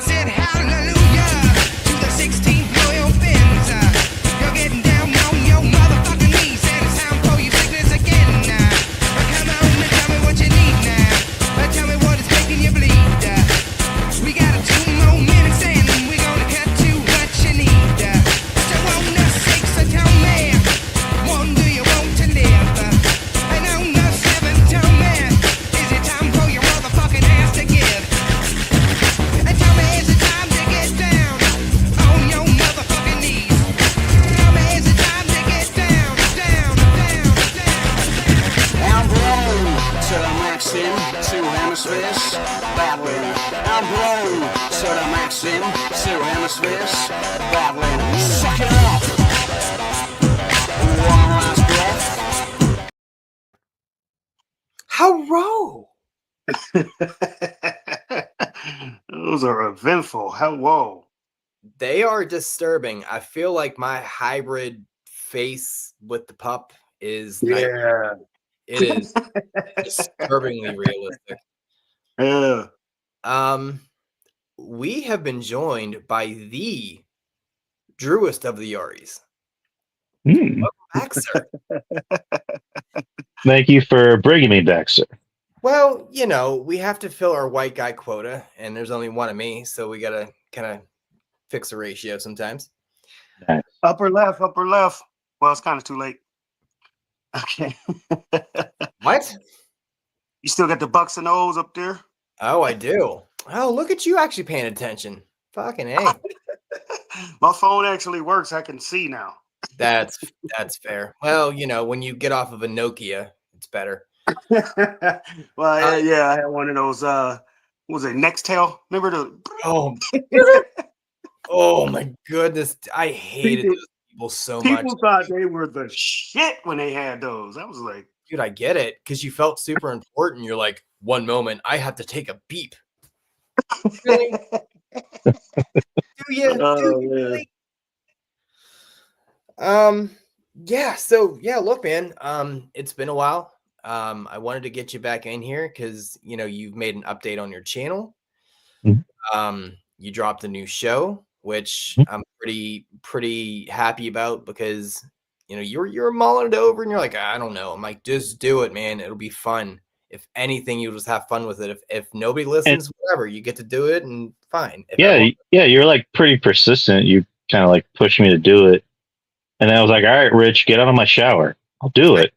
said hallelujah to the 16th loyal fins. You're getting down on your motherfucking knees, and it's time for your sickness again. Come on and tell me what you need now. Tell me what is making you bleed. We got 2 more minutes and we're gonna cut to what you need. So on the 6, tell me, one, do you want to live? And on the 7, tell me, is it time for your motherfucking ass to give? And tell me, is it time to get down on your motherfucking knees? Tell me, is it time to get down, down, down, down? I'm blown to the maxim, 2 hemispheres, battling. I'm blown to the maxim, 2 hemispheres, battling. Suck it up. One last breath. Hello. Those are eventful. Hello. They are disturbing. I feel like my hybrid face with the pup is Yeah. it is disturbingly realistic. Yeah. We have been joined by the Drewest of the Yaris. Welcome back, sir. Thank you for bringing me back, sir. Well, you know, we have to fill our white guy quota, and there's only one of me, so we gotta kind of fix the ratio sometimes. Nice. Upper left, upper left. Well, it's kind of too late. Okay. What? You still got the Bucks and O's up there? Oh, I do. Oh, look at you actually paying attention. Fucking A. My phone actually works. I can see now. That's fair. Well, you know, when you get off of a Nokia, it's better. Well, yeah, I had one of those. What was it, Nextel? Remember the? Oh, oh my goodness, I hated those people so much. People thought they were the shit when they had those. I was like, dude, I get it because you felt super important. You're like, one moment, I have to take a beep. Really? Do you? Do you really? Yeah. So yeah, look, man. It's been a while. I wanted to get you back in here because you know you've made an update on your channel. You dropped a new show, which I'm pretty happy about because you know you're mulling it over and you're like, I don't know. I'm like, just do it, man. It'll be fun. If anything, you just have fun with it. If nobody listens, whatever, you get to do it and fine. Yeah, you're like pretty persistent. You kind of like pushed me to do it. And then I was like, all right, Rich, get out of my shower. I'll do it.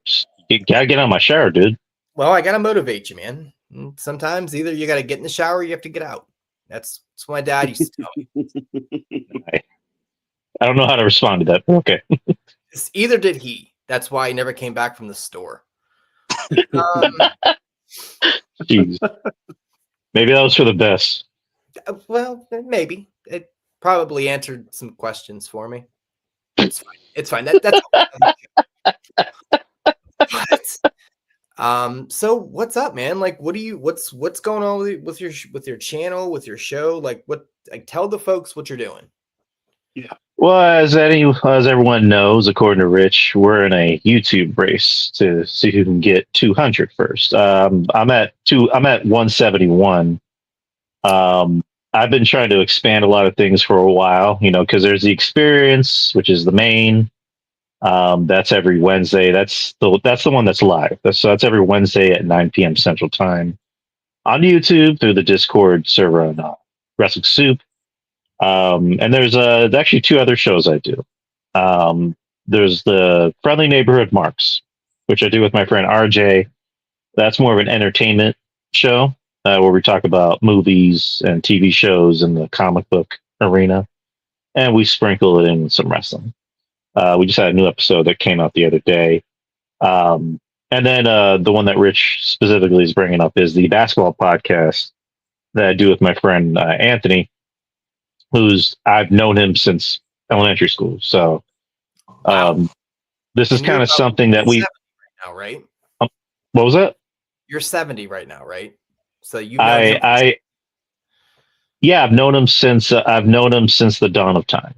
You gotta get out of my shower, dude. Well, I gotta motivate you, man. And sometimes either you gotta get in the shower or you have to get out. That's what my dad used to tell me. I don't know how to respond to that, but okay. Either did he. That's why he never came back from the store. Jeez. Maybe that was for the best. Well, maybe. It probably answered some questions for me. It's fine. It's fine. That's so what's up, man? Like, what's going on with your channel, with your show? Like, tell the folks what you're doing. yeah. Well, as everyone knows, according to Rich, we're in a YouTube race to see who can get 200 first. I'm at 171. I've been trying to expand a lot of things for a while, you know, because there's the experience, which is the main. That's every Wednesday. That's the one that's live. That's every Wednesday at 9 p.m. Central Time on YouTube through the Discord server on Wrestling Soup. And there's actually 2 other shows I do. There's the Friendly Neighborhood Marks, which I do with my friend RJ. That's more of an entertainment show where we talk about movies and TV shows in the comic book arena, and we sprinkle it in some wrestling. We just had a new episode that came out the other day. And then the one that Rich specifically is bringing up is the basketball podcast that I do with my friend Anthony, I've known him since elementary school. So this is kind of something that we... Right now, right? What was that? You're 70 right now, right? So you. I've known him since the dawn of time.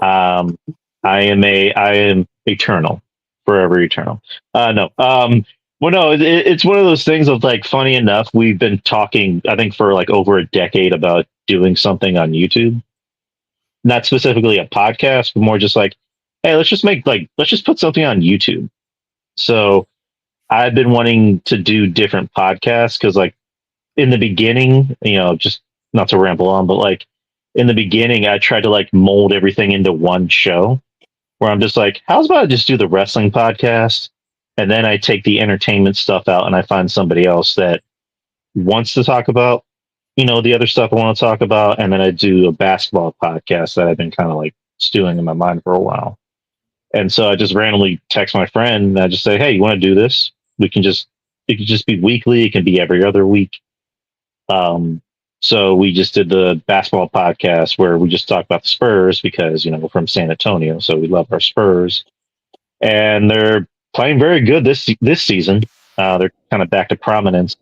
I am eternal, forever eternal. No. Well, no, it's one of those things of like, funny enough, we've been talking, I think, for like over a decade about doing something on YouTube, not specifically a podcast, but more just like, hey, let's just put something on YouTube. So I've been wanting to do different podcasts because, like, in the beginning, just not to ramble on, but like in the beginning, I tried to like mold everything into one show where I'm just like, how's about I just do the wrestling podcast? And then I take the entertainment stuff out and I find somebody else that wants to talk about, the other stuff I want to talk about. And then I do a basketball podcast that I've been kind of like stewing in my mind for a while. And so I just randomly text my friend and I just say, hey, you want to do this? It can just be weekly. It can be every other week. So we just did the basketball podcast where we just talked about the Spurs because, we're from San Antonio. So we love our Spurs and they're playing very good this season. They're kind of back to prominence.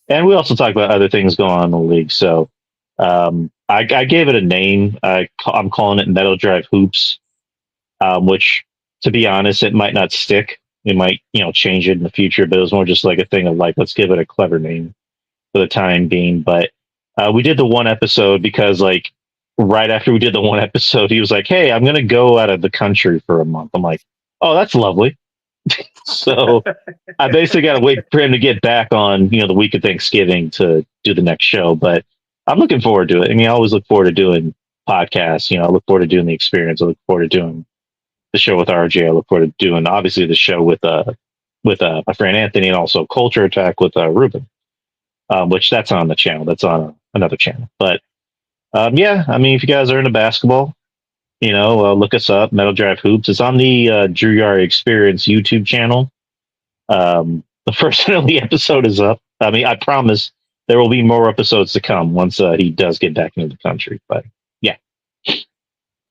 And we also talk about other things going on in the league. So I gave it a name. I'm calling it Metal Drive Hoops, which, to be honest, it might not stick. It might, change it in the future, but it was more just like a thing of like, let's give it a clever name for the time being. But we did the one episode because, like, right after we did the one episode, he was like, hey, I'm going to go out of the country for a month. I'm like, oh, that's lovely. So I basically got to wait for him to get back on, the week of Thanksgiving to do the next show. But I'm looking forward to it. I mean, I always look forward to doing podcasts. I look forward to doing the experience. I look forward to doing the show with RJ. I look forward to doing obviously the show with my friend Anthony, and also Culture Attack with Ruben, which that's on the channel. That's on another channel. But yeah, I mean, if you guys are into basketball, look us up, Metal Drive Hoops. It's on the Drew Yari Experience YouTube channel. The first and only episode is up. I mean, I promise there will be more episodes to come once he does get back into the country. But yeah.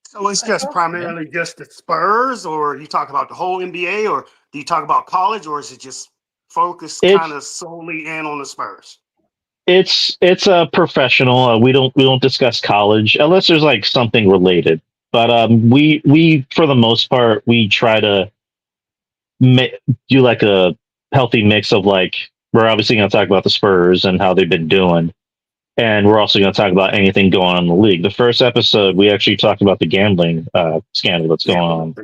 So it's just primarily just the Spurs, or you talk about the whole NBA, or do you talk about college, or is it just focused kind of solely in on the Spurs? It's a professional. We don't discuss college unless there's like something related. But we for the most part we try to do like a healthy mix of, like, we're obviously going to talk about the Spurs and how they've been doing, and we're also going to talk about anything going on in the league. The first episode we actually talked about the gambling scandal that's going on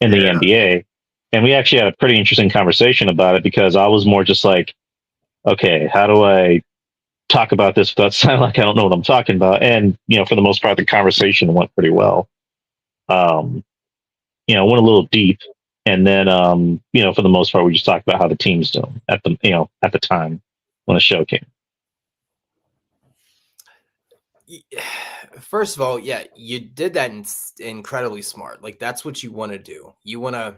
in the NBA, and we actually had a pretty interesting conversation about it because I was more just like, okay, how do I talk about this without sounding like I don't know what I'm talking about? And for the most part, the conversation went pretty well. Went a little deep, and then for the most part, we just talked about how the team's doing at the time when the show came. First of all, yeah, you did that incredibly smart. Like, that's what you want to do. You want to,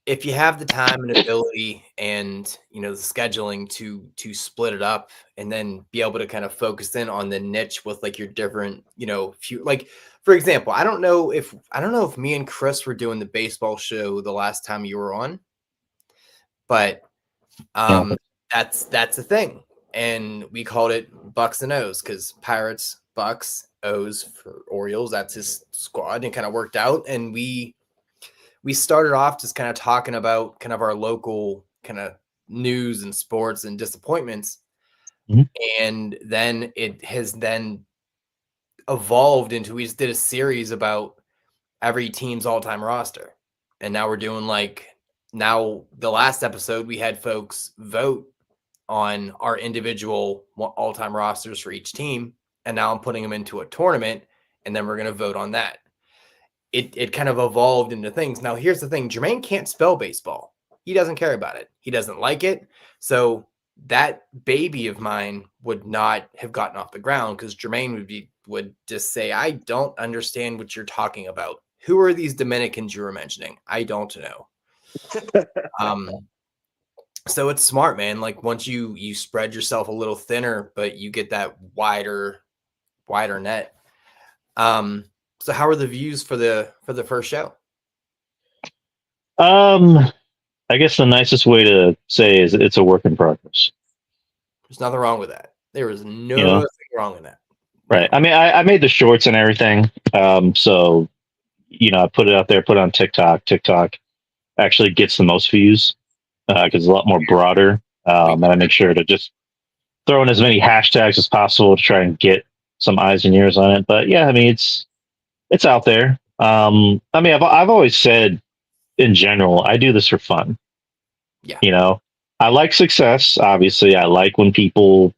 if you have the time and ability and the scheduling to split it up and then be able to kind of focus in on the niche with like your different few, like, for example, I don't know if me and Chris were doing the baseball show the last time you were on, but that's the thing, and we called it Bucks and O's because Pirates, Bucks, O's for Orioles. That's his squad, and kind of worked out, and we started off just kind of talking about kind of our local kind of news and sports and disappointments. Mm-hmm. And then it has then evolved into, we just did a series about every team's all-time roster. And now we're doing now the last episode, we had folks vote on our individual all-time rosters for each team. And now I'm putting them into a tournament, and then we're going to vote on that. It kind of evolved into things. Now, here's the thing. Jermaine can't spell baseball. He doesn't care about it. He doesn't like it. So that baby of mine would not have gotten off the ground because Jermaine would just say, I don't understand what you're talking about. Who are these Dominicans you were mentioning? I don't know. So it's smart, man. Like, once you spread yourself a little thinner, but you get that wider net. So how are the views for the first show? I guess the nicest way to say is it's a work in progress. There's nothing wrong with that. There is nothing wrong with that. Right. I mean, I made the shorts and everything. So, I put it out there, put it on TikTok. TikTok actually gets the most views because it's a lot more broader. And I make sure to just throwing as many hashtags as possible to try and get some eyes and ears on it. But yeah, I mean, it's out there. I mean, I've always said in general, I do this for fun. Yeah. You know, I like success. Obviously, I like when people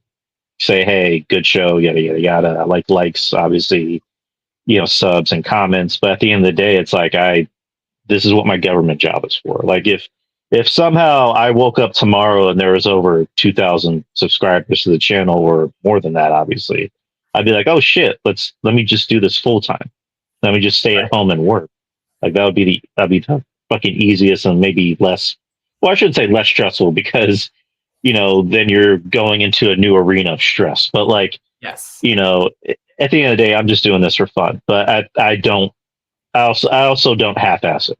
say, "Hey, good show," yada yada yada. I like likes, obviously, subs and comments. But at the end of the day, it's like this is what my government job is for. Like if somehow I woke up tomorrow and there was over 2,000 subscribers to the channel or more than that, obviously, I'd be like, oh shit, let me just do this full time. Let me just stay at home and work. Like that'd be the fucking easiest and maybe less. Well, I shouldn't say less stressful because then you're going into a new arena of stress. But like, Yes. at the end of the day, I'm just doing this for fun. But I don't. I also don't half-ass it.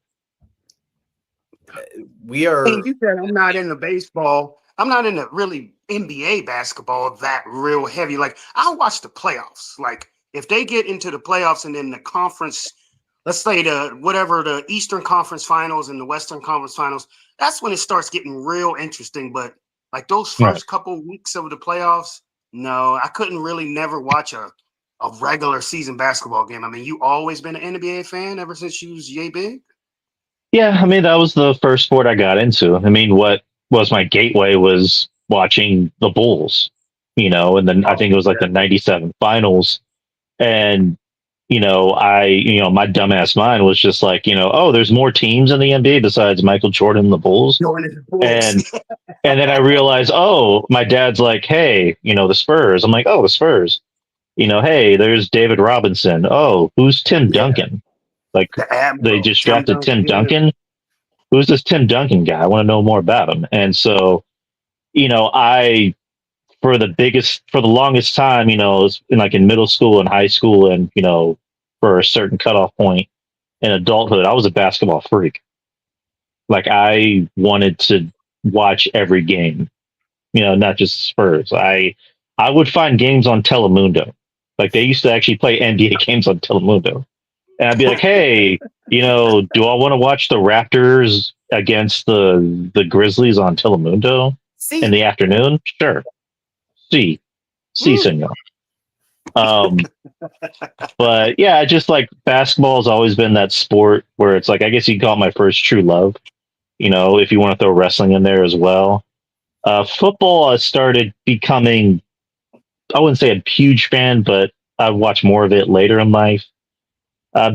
We are. And you said I'm not into baseball. I'm not into really NBA basketball that real heavy. Like I'll watch the playoffs. Like if they get into the playoffs and then the conference, let's say the Eastern Conference Finals and the Western Conference Finals, that's when it starts getting real interesting. But like those first couple weeks of the playoffs, no, I couldn't really never watch a regular season basketball game. I mean, you always been an NBA fan ever since you was yay big? Yeah, I mean that was the first sport I got into. I mean, what was my gateway was watching the Bulls, and then I think it was like the '97 finals, and my dumbass mind was just like, oh, there's more teams in the NBA besides Michael Jordan and the Bulls, and and then I realized, oh, my dad's like, hey, the Spurs. I'm like, oh, the Spurs. Hey, there's David Robinson. Oh, who's Tim Duncan? Like The they Admiral, just Tim drafted Tim Duncan. Yeah. Duncan. Who's this Tim Duncan guy? I want to know more about him. And so, I for the longest time, it was in middle school and high school, and for a certain cutoff point in adulthood, I was a basketball freak. Like I wanted to watch every game, not just Spurs. I would find games on Telemundo. Like they used to actually play NBA games on Telemundo. And I'd be like, hey, do I want to watch the Raptors against the Grizzlies on Telemundo in the afternoon? Sure. See, senor. But yeah, just like basketball has always been that sport where it's like, I guess you can call it my first true love, if you want to throw wrestling in there as well. Football, I started becoming, I wouldn't say a huge fan, but I watched more of it later in life.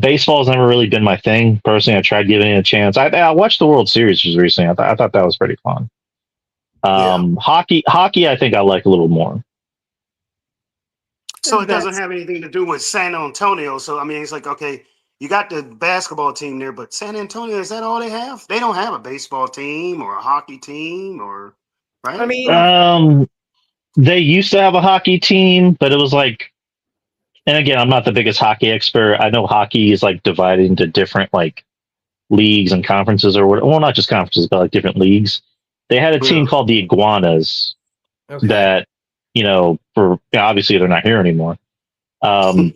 Baseball has never really been my thing. Personally, I tried giving it a chance. I watched the World Series just recently. I thought that was pretty fun. Hockey, I think I like a little more. So it doesn't have anything to do with San Antonio. So I mean, it's like, okay, you got the basketball team there, but San Antonio, is that all they have? They don't have a baseball team or a hockey team, or right? I mean, They used to have a hockey team, but it was like, and again, I'm not the biggest hockey expert. I know hockey is like divided into different like leagues and conferences or well, not just conferences, but like different leagues. They had a team called the Iguanas that, for obviously they're not here anymore. Then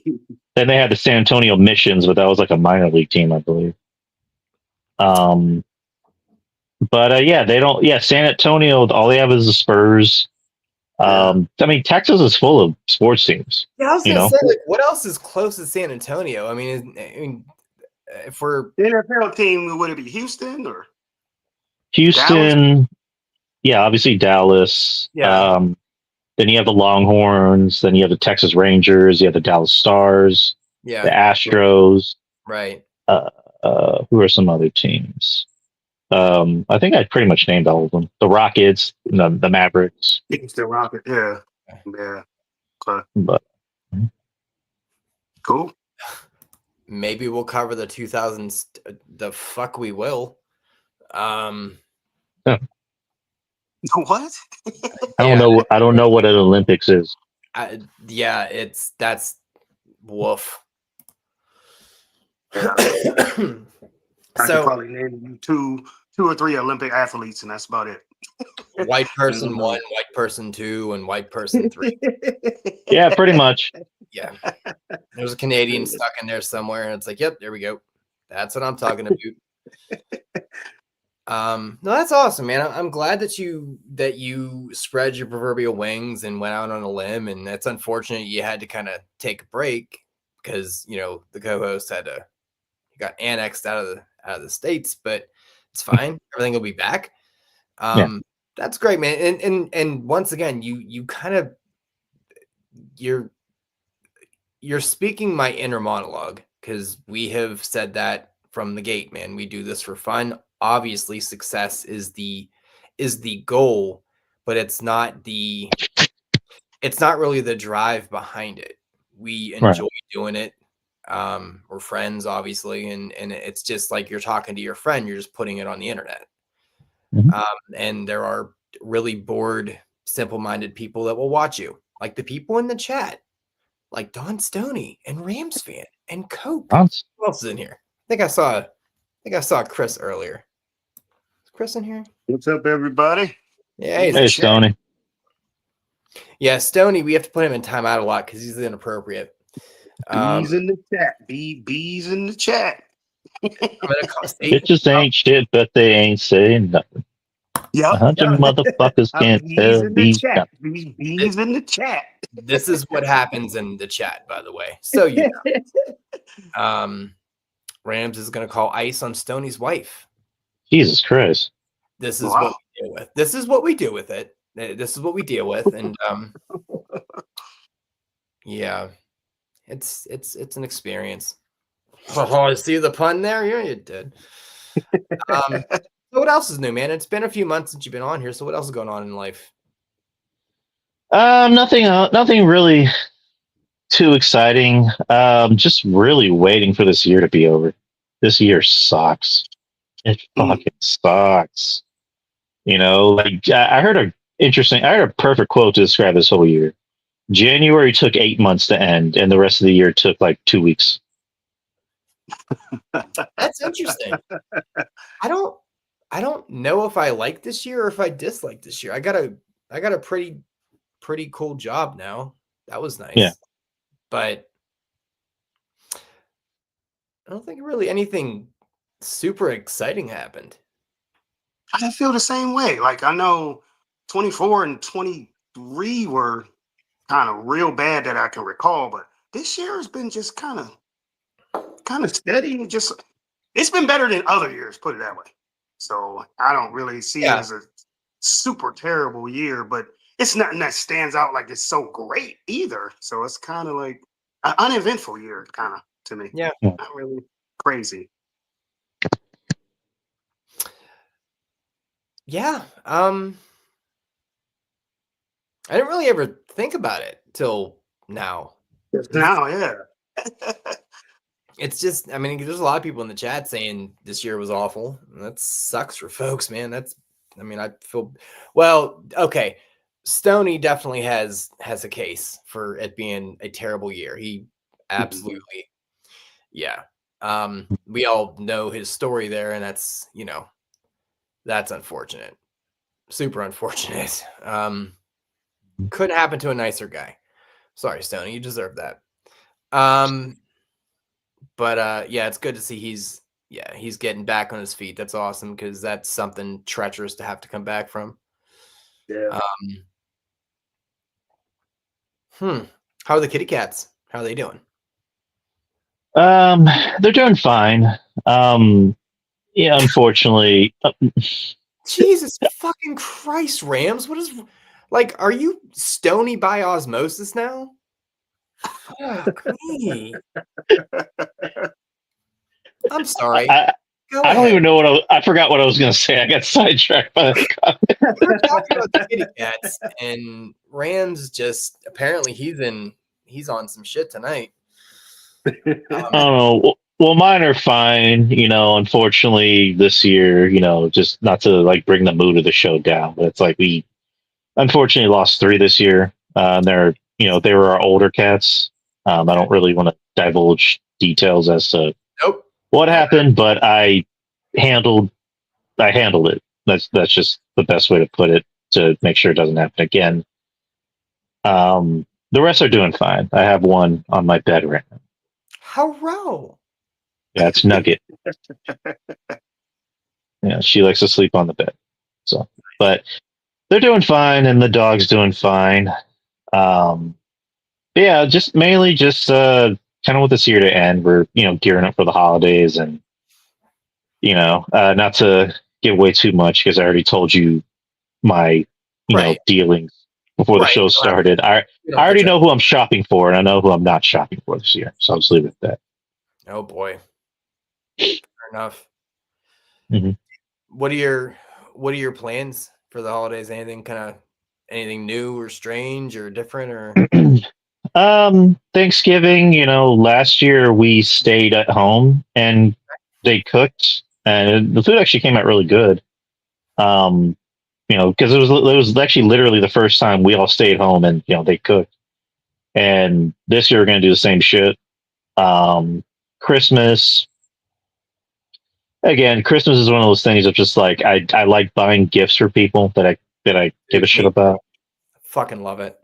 they had the San Antonio Missions, but that was like a minor league team, I believe. But yeah, they don't. Yeah, San Antonio. All they have is the Spurs. I mean, Texas is full of sports teams. Yeah, I was gonna say, like, what else is close to San Antonio? I mean, if we're the NFL team, would it be Houston or Houston? Dallas? Yeah, obviously Dallas. Yeah. Then you have the Longhorns. Then you have the Texas Rangers. You have the Dallas Stars. Yeah. The Astros. Right. Who are some other teams? I think I pretty much named all of them. The Rockets, the Mavericks. It's the Rocket. Yeah. Okay. But Cool. Maybe we'll cover the 2000s. The fuck we will. What? I don't know. I don't know what an Olympics is. Yeah, that's woof. Yeah. I could probably name you two or three Olympic athletes, and that's about it. White person 1, white person 2, and white person 3. Yeah, pretty much. Yeah. There's a Canadian stuck in there somewhere, and it's like, yep, there we go. That's what I'm talking about. No, that's awesome, man. I'm glad that you spread your proverbial wings and went out on a limb. And that's unfortunate you had to kind of take a break because the co-host got annexed out of the states, but it's fine. Everything will be back. Yeah. That's great, man. And once again, you kind of you're speaking my inner monologue because we have said that from the gate, man. We do this for fun. Obviously, success is the goal, but it's not really the drive behind it. We Right. enjoy doing it. We're friends, obviously, and it's just like you're talking to your friend. You're just putting it on the internet. Mhm. And there are really bored, simple-minded people that will watch you, like the people in the chat, like Don Stoney and Rams fan and Coke. Sounds- Who else is in here? I think I saw Chris earlier. Is Chris in here? What's up, everybody? Yeah, he's Hey, Stoney. yeah, Stoney. We have to put him in timeout a lot because he's inappropriate. Bees in the chat. Bees in the chat. I'm gonna call It just ain't shit, but they ain't saying nothing. Yep. 100 motherfuckers can't Bees tell in the these chat. nothing. Bees in the chat. This is what happens in the chat, by the way. So Rams is gonna call ice on Stoney's wife. Jesus Christ. This is Wow. what we deal with. This is what we do with it. This is what we deal with, and yeah, it's an experience. Oh, see the pun there? Yeah, you did. So what else is new, man? It's been a few months since you've been on here. So what else is going on in life? Nothing really too exciting. Just really waiting for this year to be over. This year sucks. It fucking sucks. Like I heard a perfect quote to describe this whole year. January took 8 months to end, and the rest of the year took like 2 weeks. That's interesting. I don't know if I like this year or if I dislike this year. I got a pretty cool job now. That was nice. Yeah. But I don't think really anything super exciting happened. I feel the same way. Like I know 24 and 23 were kind of real bad that I can recall, but this year has been just kind of steady and just it's been better than other years, put it that way. So I don't really see it as a super terrible year, but it's nothing that stands out like it's so great either. So it's kind of like an uneventful year, kind of to me. Yeah. Not really crazy. Yeah. I didn't really ever think about it till now. Now, yeah. It's just, I mean, there's a lot of people in the chat saying this year was awful. That sucks for folks, man. I feel, well, okay. Stoney definitely has a case for it being a terrible year. He absolutely, yeah. We all know his story there, and that's unfortunate. Super unfortunate. Couldn't happen to a nicer guy. Sorry, Stoney, you deserve that. But yeah, it's good to see he's getting back on his feet. That's awesome because that's something treacherous to have to come back from. Yeah. How are the kitty cats? How are they doing? They're doing fine. Yeah, unfortunately, Jesus fucking Christ, Rams. What is are you Stony by osmosis now? Fuck me. I'm sorry. I don't even know I forgot what I was going to say. I got sidetracked by that comment. We were talking about the kitty cats, and Rams just apparently he's on some shit tonight. I don't know. Well, mine are fine. Unfortunately, this year, just not to bring the mood of the show down, but it's like we unfortunately lost 3 this year. They were our older cats. I don't really want to divulge details as to what happened, but I handled it. That's just the best way to put it to make sure it doesn't happen again. The rest are doing fine. I have one on my bed right now. How row? Yeah, it's Nugget. Yeah, she likes to sleep on the bed. So, but they're doing fine, and the dog's doing fine. But yeah, just mainly just kind of with this year to end, we're gearing up for the holidays, and not to give away too much because I already told you my Right. dealings before the Right. show started. I already know who I'm shopping for, and I know who I'm not shopping for this year. So I'll just leave it at that. Oh boy. Fair enough. Mhm. What are your plans for the holidays? Anything new or strange or different or Thanksgiving, last year we stayed at home and they cooked, and the food actually came out really good. Um, because it was actually literally the first time we all stayed home and they cooked. And this year we're gonna do the same shit. Christmas again. Christmas is one of those things of just like I like buying gifts for people that I give a shit about. fucking love it.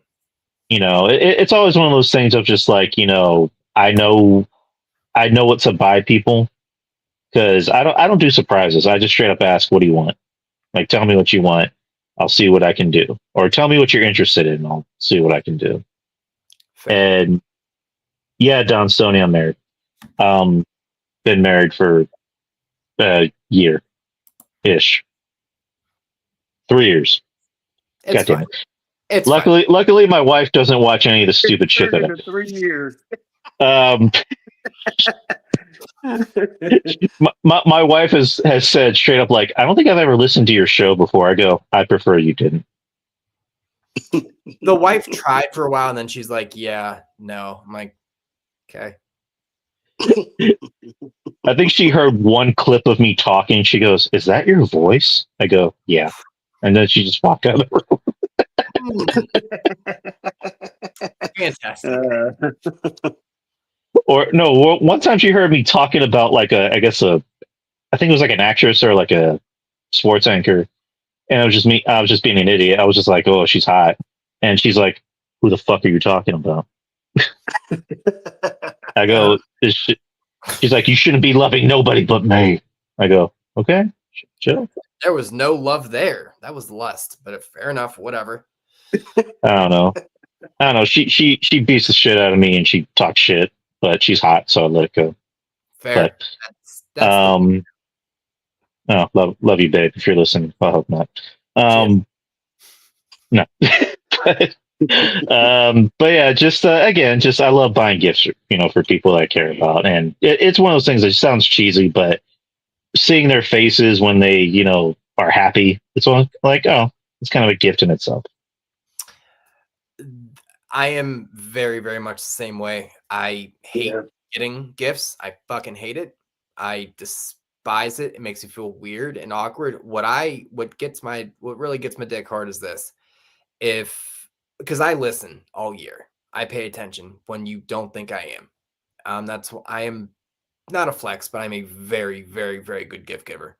It's always one of those things of just like I know what to buy people because I don't do surprises. I just straight up ask, what do you want? Like, tell me what you want. I'll see what I can do, or tell me what you're interested in. I'll see what I can do. Fair. And yeah, Don Stoney, I'm married. Been married for a year ish, 3 years. It's God damn fine. it. It's Luckily, my wife doesn't watch any of the stupid shit that. 3 years. Um, my wife has said straight up, like, I don't think I've ever listened to your show before. I go, I prefer you didn't. The wife tried for a while and then she's like, yeah, no. I'm like, okay. I think she heard one clip of me talking. She goes, "Is that your voice?" I go, "Yeah," and then she just walked out of the room. Fantastic. Or no, one time she heard me talking about like I think it was like an actress or like a sports anchor, and it was just me. I was just being an idiot. I was just like, "Oh, she's hot," and she's like, "Who the fuck are you talking about?" I go, she's like, "You shouldn't be loving nobody but me." I go, "Okay, chill." There was no love there. That was lust, but fair enough. Whatever. I don't know. She beats the shit out of me and she talks shit, but she's hot, so I let it go. Fair. But That's oh, love you, babe. If you're listening, I hope not. No. But yeah, just again, just I love buying gifts, for people that I care about, and it's one of those things that sounds cheesy, but seeing their faces when they, are happy, it's like, oh, it's kind of a gift in itself. I am very, very much the same way. I hate getting gifts. I fucking hate it. I despise it. It makes me feel weird and awkward. What really gets my dick hard is this. Because I listen all year. I pay attention when you don't think I am. I am not a flex, but I'm a very, very, very good gift giver.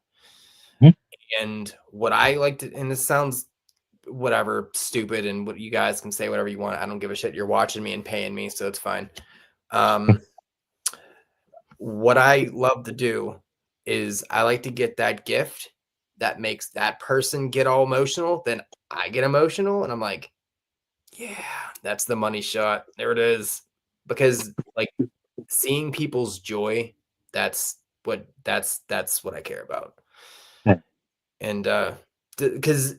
Mm-hmm. And what I like to, and this sounds whatever stupid, and what you guys can say whatever you want. I don't give a shit. You're watching me and paying me, so it's fine. What I love to do is I like to get that gift that makes that person get all emotional. Then I get emotional, and I'm like, yeah, that's the money shot. There it is. Because like seeing people's joy, that's what I care about. Yeah. And because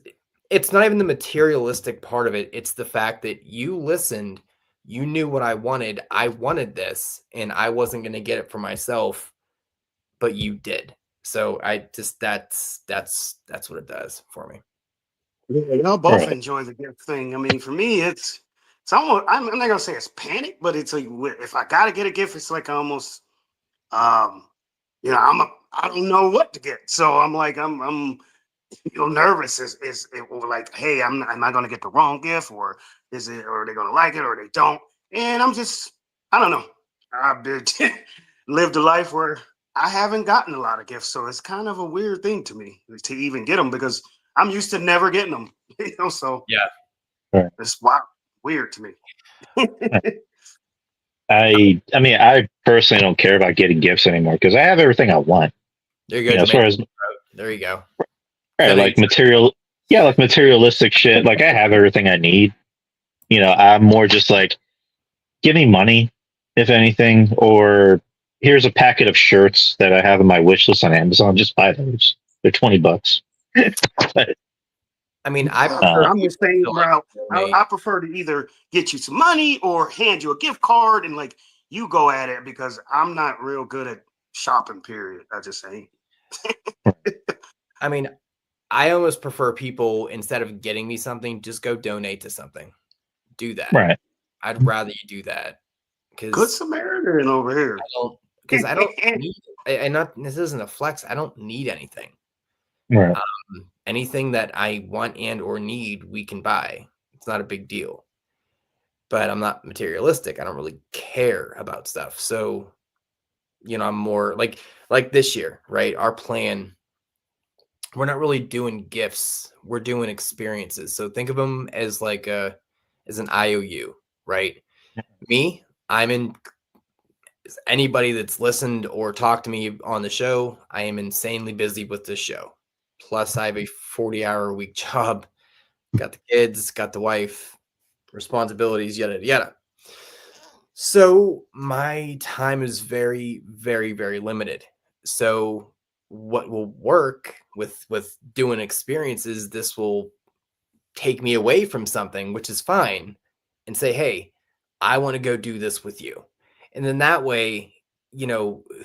it's not even the materialistic part of it. It's the fact that you listened, you knew what I wanted this, and I wasn't going to get it for myself, but you did. So I just, that's what it does for me. Yeah, y'all both enjoy the gift thing. I mean, for me, it's almost, I'm not gonna say it's panic, but it's like if I gotta get a gift, it's like almost I don't know what to get. So I'm like, I'm nervous is it, or like, hey, am I gonna get the wrong gift, or are they gonna like it, or they don't? And I don't know. I've lived a life where I haven't gotten a lot of gifts, so it's kind of a weird thing to me to even get them because I'm used to never getting them, so yeah, it's weird to me. I mean, I personally don't care about getting gifts anymore because I have everything I want. You're good. As far as There you go. Right, Then like like materialistic shit. Like I have everything I need. I'm more just like, give me money, if anything, or here's a packet of shirts that I have in my wish list on Amazon. Just buy those. They're $20. But, I mean, I prefer I'm the people same to route. donate. I prefer to either get you some money or hand you a gift card and like you go at it because I'm not real good at shopping. Period. I just say. I mean, I almost prefer people, instead of getting me something, just go donate to something. Do that. right. I'd rather you do that Good because Samaritan over here. I don't need. And not this isn't a flex. I don't need anything. Right. Anything that I want and or need, we can buy. It's not a big deal. But I'm not materialistic. I don't really care about stuff. So, I'm more like this year, right? Our plan, we're not really doing gifts. We're doing experiences. So think of them as like as an IOU, right? Me, I'm in anybody that's listened or talked to me on the show, I am insanely busy with this show. Plus, I have a 40-hour-a-week job, got the kids, got the wife, responsibilities, yada, yada. So my time is very, very, very limited. So what will work with doing experiences, this will take me away from something, which is fine, and say, hey, I want to go do this with you. And then that way,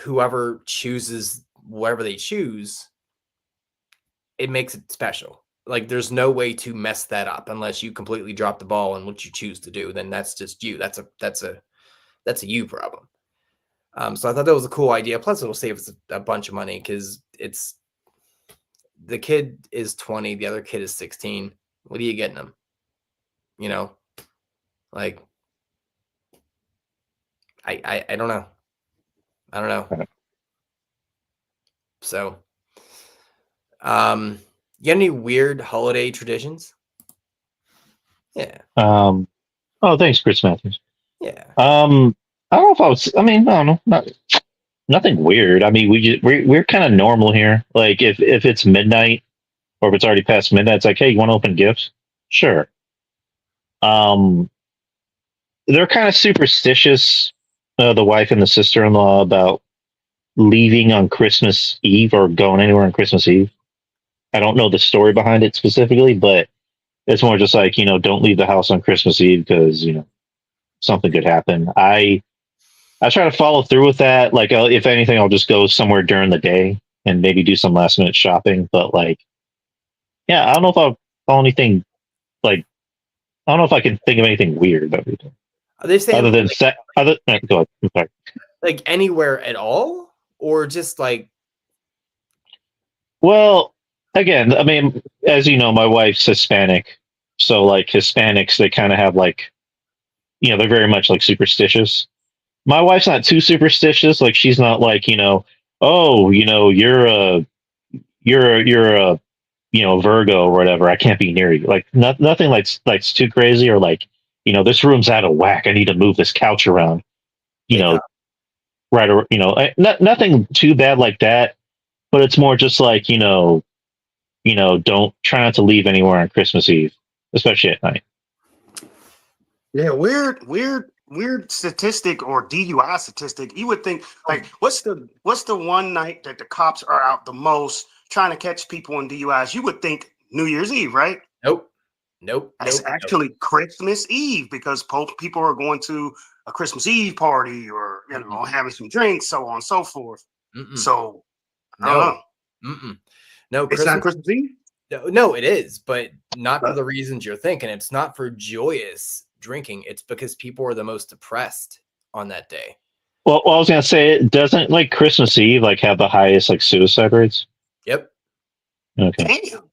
whoever chooses whatever they choose, it makes it special. Like there's no way to mess that up unless you completely drop the ball on what you choose to do. Then that's just you. That's a you problem. So I thought that was a cool idea. Plus, it'll save us a bunch of money because the kid is 20, the other kid is 16. What are you getting them? Like I don't know. I don't know. So, you got any weird holiday traditions? Yeah. Oh, thanks, Chris Matthews. Yeah. I don't know if I was. I mean, I don't know. Nothing weird. I mean, we're kind of normal here. Like if it's midnight or if it's already past midnight, it's like, hey, you want to open gifts? Sure. Um, they're kind of superstitious. The wife and the sister-in-law about leaving on Christmas Eve or going anywhere on Christmas Eve. I don't know the story behind it specifically, but it's more just like, don't leave the house on Christmas Eve because, something could happen. I try to follow through with that. Like, if anything, I'll just go somewhere during the day and maybe do some last minute shopping. But like, yeah, I don't know if I'll call anything like, I don't know if I can think of anything weird about it. Are they saying Other than go ahead. I'm sorry. like anywhere at all, or just like? Well, again, I mean, as you know, my wife's Hispanic, so like Hispanics, they kind of have like, they're very much like superstitious. My wife's not too superstitious. Like she's not like, oh, you're a Virgo or whatever. I can't be near you. Like nothing like too crazy or like, this room's out of whack. I need to move this couch around. Right, or nothing too bad like that. But it's more just like, don't try not to leave anywhere on Christmas Eve, especially at night. Yeah, weird statistic or DUI statistic. You would think like what's the one night that the cops are out the most trying to catch people on DUIs? You would think New Year's Eve, right? Nope. It's actually Christmas Eve because people are going to a Christmas Eve party or having some drinks, so on and so forth. So I don't know. No, it's not Christmas Eve. No, it is, but not for the reasons you're thinking. It's not for joyous drinking. It's because people are the most depressed on that day. Well, I was gonna say, doesn't like Christmas Eve like have the highest like suicide rates? Yep. Okay. Damn.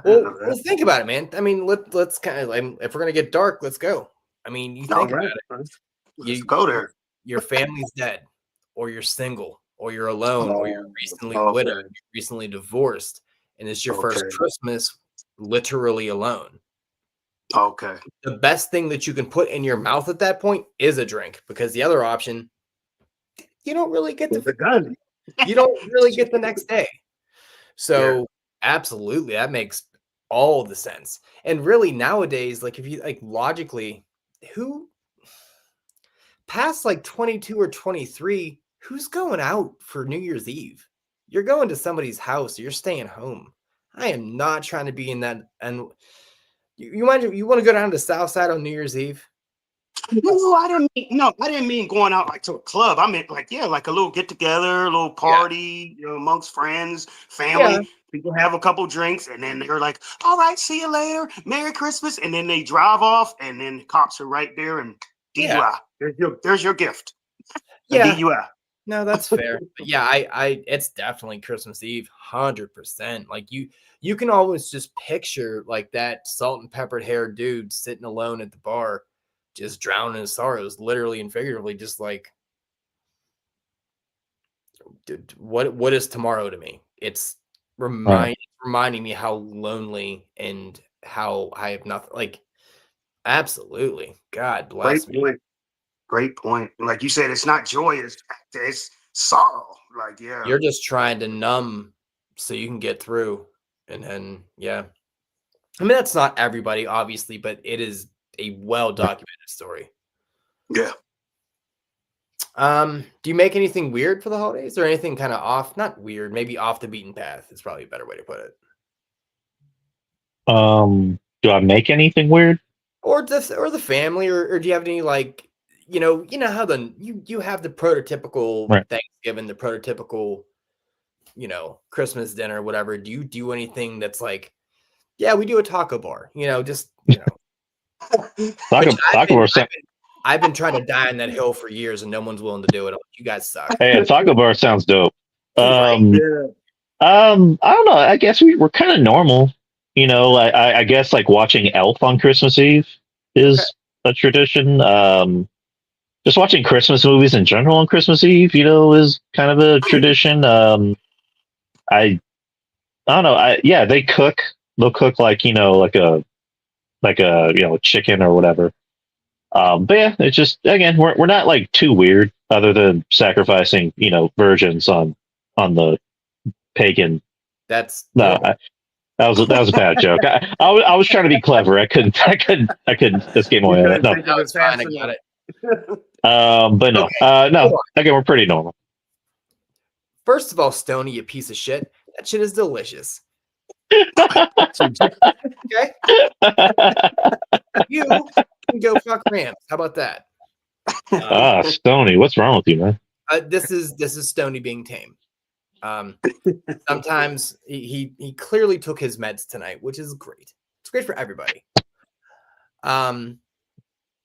Well, think about it, man. I mean, let's kind of if we're gonna get dark, let's go. I mean, you think about it. You go there. Your family's dead, or you're single, or you're alone, or you're recently widowed, you're recently divorced, and it's your first Christmas literally alone. Okay. The best thing that you can put in your mouth at that point is a drink, because the other option, you don't really get the gun. You don't really get the next day. So absolutely, that makes all the sense. And really nowadays, like if you like logically, who past like 22 or 23, who's going out for New Year's Eve? You're going to somebody's house, you're staying home. I am not trying to be in that. And you mind you want to go down to South Side on New Year's Eve? No, I didn't mean going out like to a club. I meant like, yeah, like a little get together, a little party, amongst friends, family. Yeah. People have a couple drinks, and then they're like, "All right, see you later, Merry Christmas," and then they drive off, and then the cops are right there, and DUI. There's your gift. A Yeah. DUI. No, that's fair. But yeah, I it's definitely Christmas Eve, 100%. Like you can always just picture like that salt and peppered haired dude sitting alone at the bar, just drowning in his sorrows, literally and figuratively, just like, dude, what is tomorrow to me? It's reminding me how lonely and how I have nothing. Like, absolutely, God bless Great me. point. Great point. Like you said, it's not joy; it's sorrow. Like, yeah, You're just trying to numb so you can get through, and then yeah. I mean, that's not everybody, obviously, but it is a well documented story. yeah. Do you make anything weird for the holidays or anything kind of off? Not weird, maybe off the beaten path is probably a better way to put it. Do I make anything weird? Or the family, or do you have any like, you know how you have the prototypical Right. Thanksgiving, the prototypical, Christmas dinner, whatever. Do you do anything that's like, yeah, we do a taco bar, just Taco bar. I've been trying to die on that hill for years, and no one's willing to do it. You guys suck. Hey, taco bar sounds dope. Right. Yeah. I don't know. I guess we're kind of normal. I guess like watching Elf on Christmas Eve is a tradition. Just watching Christmas movies in general on Christmas Eve, is kind of a tradition. I don't know. Yeah, they cook. They'll cook like a chicken or whatever. But yeah, it's just again we're not like too weird, other than sacrificing virgins on the pagan. That's No, that was a bad joke. I was trying to be clever. I couldn't escape my way out of it. No, that was fine. I got it. but no, no. Again, we're pretty normal. First of all, Stoney, you piece of shit. That shit is delicious. Okay, you can go fuck Rams. How about that? Stoney, what's wrong with you, man? This is Stoney being tame. Sometimes he clearly took his meds tonight, which is great. It's great for everybody.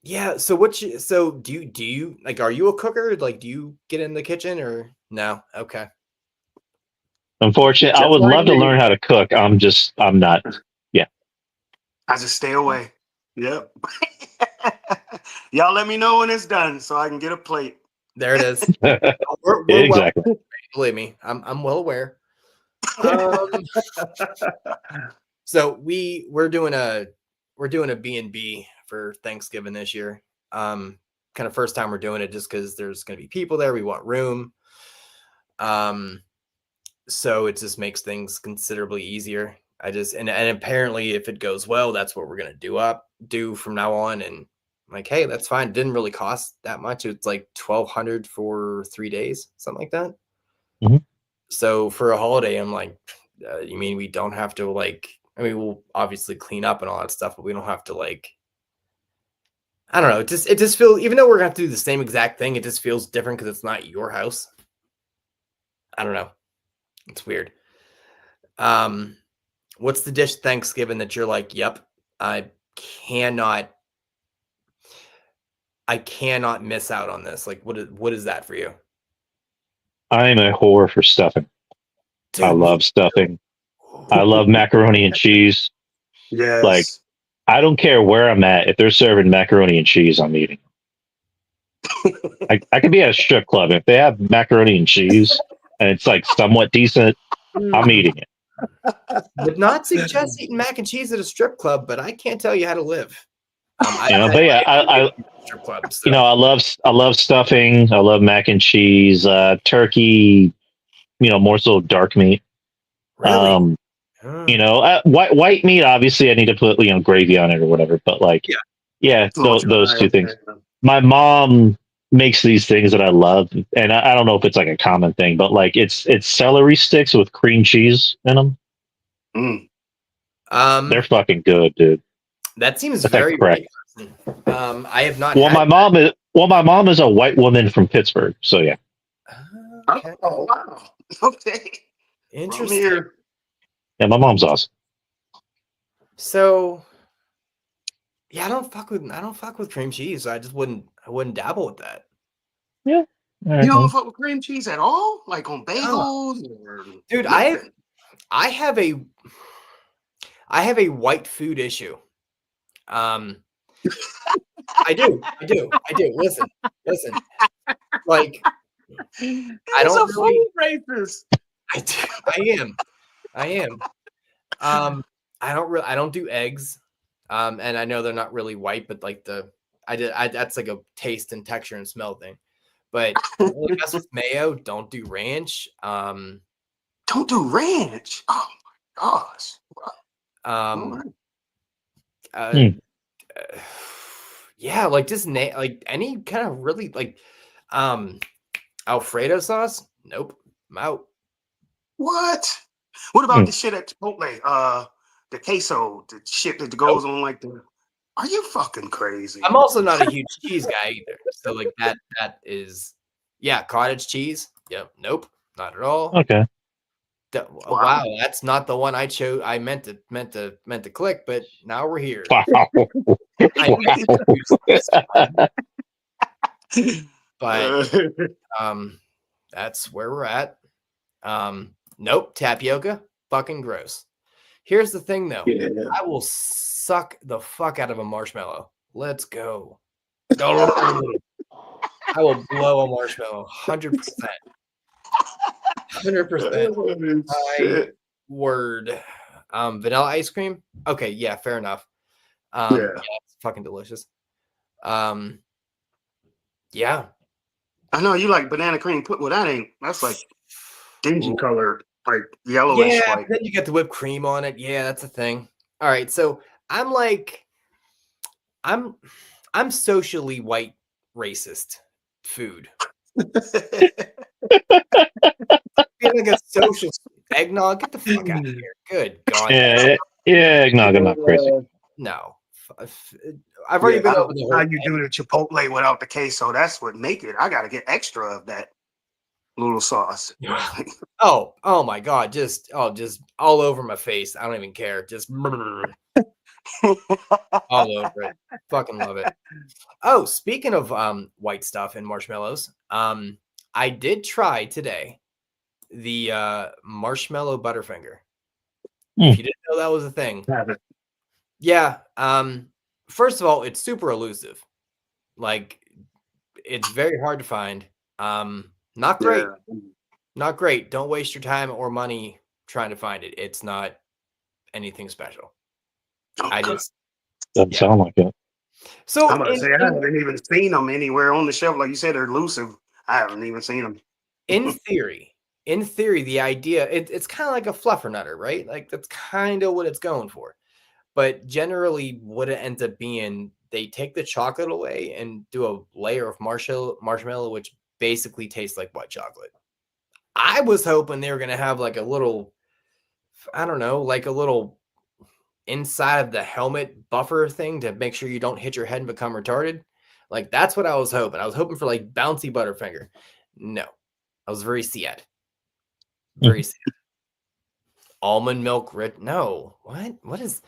Yeah. So do you like? Are you a cooker? Like, do you get in the kitchen or no? Okay. Unfortunately, I would love to learn how to cook. I'm not. Yeah. I just stay away. Yep. Y'all let me know when it's done so I can get a plate. There it is. We're Exactly. Well, believe me, I'm well aware. So we're doing a B&B for Thanksgiving this year. Kind of first time we're doing it just because there's going to be people there. We want room. So it just makes things considerably easier. And apparently if it goes well, that's what we're going to do from now on. And I'm like, hey, that's fine. It didn't really cost that much. It's like $1,200 for 3 days, something like that. Mm-hmm. So for a holiday, I'm like, you mean we don't have to we'll obviously clean up and all that stuff, but we don't have to I don't know. It just feels, even though we're going to have to do the same exact thing, it just feels different because it's not your house. I don't know. It's weird. What's the dish Thanksgiving that you're like, yep, I cannot miss out on this? Like, what is that for you? I'm a whore for stuffing. Dude, I love stuffing. I love macaroni and cheese. Yes. Like, I don't care where I'm at. If they're serving macaroni and cheese, I'm eating. I could be at a strip club. If they have macaroni and cheese and it's like somewhat decent, I'm eating it. Would not suggest eating mac and cheese at a strip club, but I can't tell you how to live. But yeah, I strip club, so. I love stuffing. I love mac and cheese, turkey. More so dark meat. Really? White meat. Obviously, I need to put gravy on it or whatever. But like, Yeah. yeah, Oh, those try two it. things. My mom makes these things that I love, and I don't know if it's like a common thing, but like it's celery sticks with cream cheese in them. Mm. They're fucking good, dude. That seems That's like very crack. white person. I have not Well, had. my mom is a white woman from Pittsburgh, so yeah. Okay. Oh, wow. Okay. From Interesting. here. Yeah, my mom's awesome. So yeah, I don't fuck with cream cheese. I wouldn't dabble with that. Yeah. All You right, don't well, fuck with cream cheese at all? Like on No. bagels or Dude, nothing? I have a white food issue. I do. Listen. Like I He's don't a really. food racist. I am. I don't do eggs. And I know they're not really white, but like that's like a taste and texture and smell thing. But I don't really mess with mayo. Don't do ranch. Don't do ranch. Oh my gosh. All right. Uh, yeah, like just like any kind of really like Alfredo sauce. Nope, I'm out. What? What about the shit at Chipotle? The queso, the shit that goes on like the. Are you fucking crazy? I'm also not a huge cheese guy either. So like that is cottage cheese. Yep, nope, not at all. okay. Wow, that's not the one I chose. I meant to click, but now we're here. Wow. I meant to choose this one, but that's where we're at. Nope, tapioca, fucking gross. Here's the thing though. Yeah. I will suck the fuck out of a marshmallow. Let's go. I will blow a marshmallow 100%. 100%. My Shit. word. Vanilla ice cream? Okay, yeah, fair enough. Yeah. It's fucking delicious. Yeah. I know you like banana cream. Well, that's like dingy colored, like yellowish. Yeah, Like then you get the whipped cream on it. Yeah, that's a thing. All right, so I'm socially white racist food. Being like a social eggnog, get the fuck out of here. Good God. Yeah, eggnog. I'm not crazy. No. I've already been over the whole how you do the Chipotle without the queso. That's what make it. I gotta get extra of that little sauce. Oh my God. Just all over my face. I don't even care. Just all over it. Fucking love it. Oh, speaking of white stuff and marshmallows, I did try today the marshmallow Butterfinger. If you didn't know that was a thing. Yeah. First of all, it's super elusive. Like it's very hard to find. Not great. Yeah. Not great. Don't waste your time or money trying to find it. It's not anything special. I just Doesn't sound like it. so I'm about to say I haven't even seen them anywhere on the shelf. Like you said, they're elusive. I haven't even seen them. in theory, the idea it's kind of like a fluffernutter, right? Like that's kind of what it's going for. But generally, what it ends up being, they take the chocolate away and do a layer of marshmallow, which basically tastes like white chocolate. I was hoping they were going to have like a little, I don't know, like a little inside of the helmet buffer thing to make sure you don't hit your head and become retarded. Like that's what I was hoping. I was hoping for like bouncy Butterfinger. No, I was very sad. Very sad. Almond milk rich. No, what is?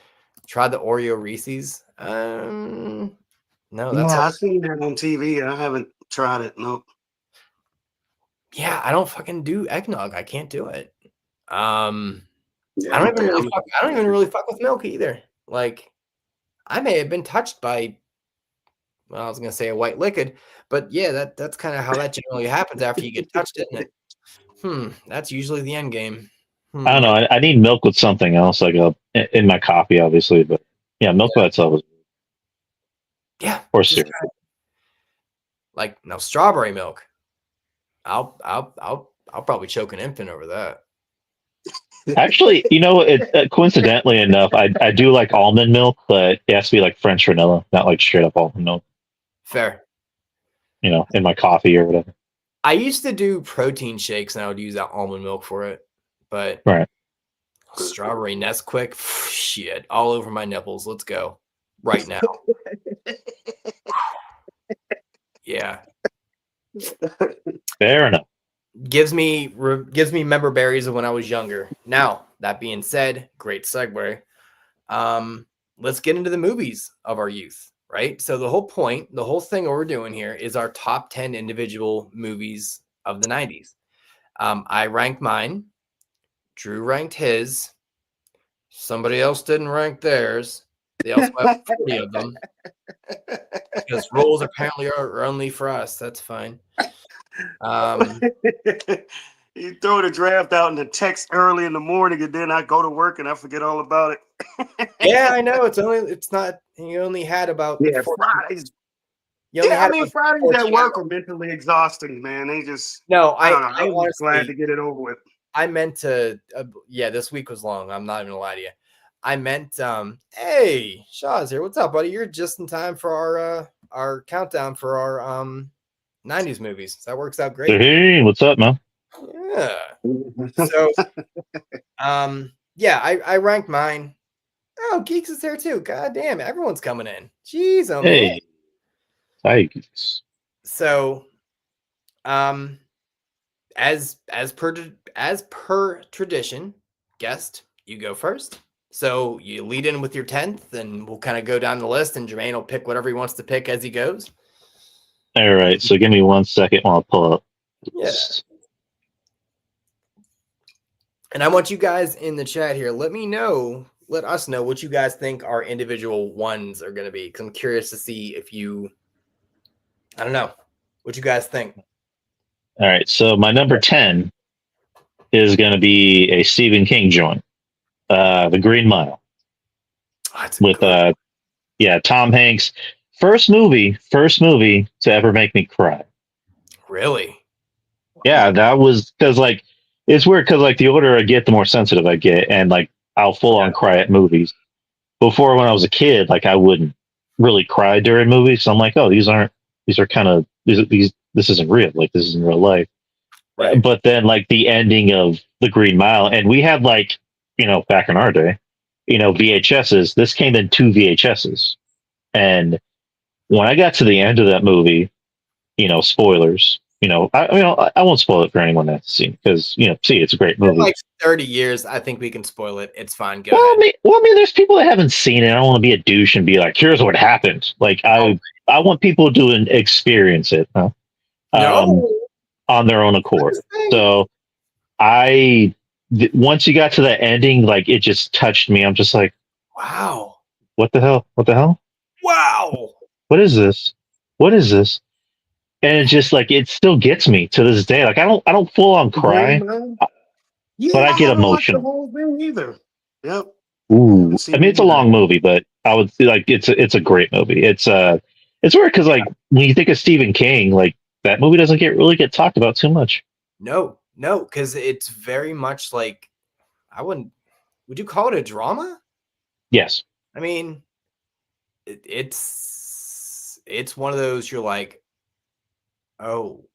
Try the Oreo Reese's. No, that's I've seen that on TV. I haven't tried it. Nope. yeah. I don't fucking do eggnog. I can't do it. Yeah, I don't even really fuck with milk either. Like, I may have been touched by. Well, I was gonna say a white liquid, but yeah, that's kind of how that generally happens after you get touched, isn't it? That's usually the end game. I don't know. I need milk with something else, like in my coffee, obviously. But yeah, milk by itself is. Yeah. Or cereal. Like now, strawberry milk. I'll probably choke an infant over that. Actually, coincidentally enough, I do like almond milk, but it has to be like French vanilla, not like straight up almond milk. Fair. In my coffee or whatever. I used to do protein shakes, and I would use that almond milk for it. But Right. strawberry Nesquik, shit, all over my nipples. Let's go right now. Yeah, Fair enough. gives me member berries of when I was younger. Now that being said, great segue. Let's get into the movies of our youth, right? So the whole thing we're doing here is our top 10 individual movies of the 90s. I ranked mine. Drew ranked his. Somebody else didn't rank theirs. They also have 40 of them. Because rules apparently are only for us. That's fine. You throw the draft out in the text early in the morning, and then I go to work and I forget all about it. Yeah, I know. You only had about Fridays. Fridays at work are mentally exhausting, man. They just I don't know. I'm just glad to get it over with. I meant to. This week was long. I'm not even gonna lie to you. I meant, hey, Shaw's here. What's up, buddy? You're just in time for our countdown for our 90s movies. That works out great. Hey, what's up, man? Yeah. So, I ranked mine. Oh, Geeks is there too. God damn, everyone's coming in. Jeez, oh man. Hey, hi, Geeks. So, as per tradition, guest, you go first. So you lead in with your 10th, and we'll kind of go down the list, and Jermaine will pick whatever he wants to pick as he goes. All right, so give me 1 second while I pull up. Yeah. And I want you guys in the chat here. Let us know what you guys think our individual ones are going to be. Because I'm curious to see if I don't know, what you guys think. All right, so my number 10 is going to be a Stephen King joint, The Green Mile, with Tom Hanks. First movie to ever make me cry. Really? Yeah, that was because it's weird because the older I get, the more sensitive I get, and I'll full on cry at movies. Before, when I was a kid, I wouldn't really cry during movies. So I'm like, oh, this isn't real. This isn't real life. Right. But then the ending of The Green Mile, and we had back in our day, VHSs. This came in 2 VHSs, and when I got to the end of that movie, spoilers. I won't spoil it for anyone that's seen because it's a great movie. 30 years, I think we can spoil it. It's fine. Go ahead. I mean, there's people that haven't seen it. I don't want to be a douche and be like, "Here's what happened." I want people to experience it, on their own accord. So, once you got to that ending, it just touched me. I'm just like, wow, what the hell? What the hell? Wow, what is this? What is this? And it's just it still gets me to this day. I don't full on cry, but I get emotional. The whole thing either. Yep. Ooh, I mean, it's a long movie, but I would it's a great movie. It's weird because when you think of Stephen King, that movie doesn't really get talked about too much. No, because it's very much would you call it a drama? Yes. I mean, it's one of those you're like, oh,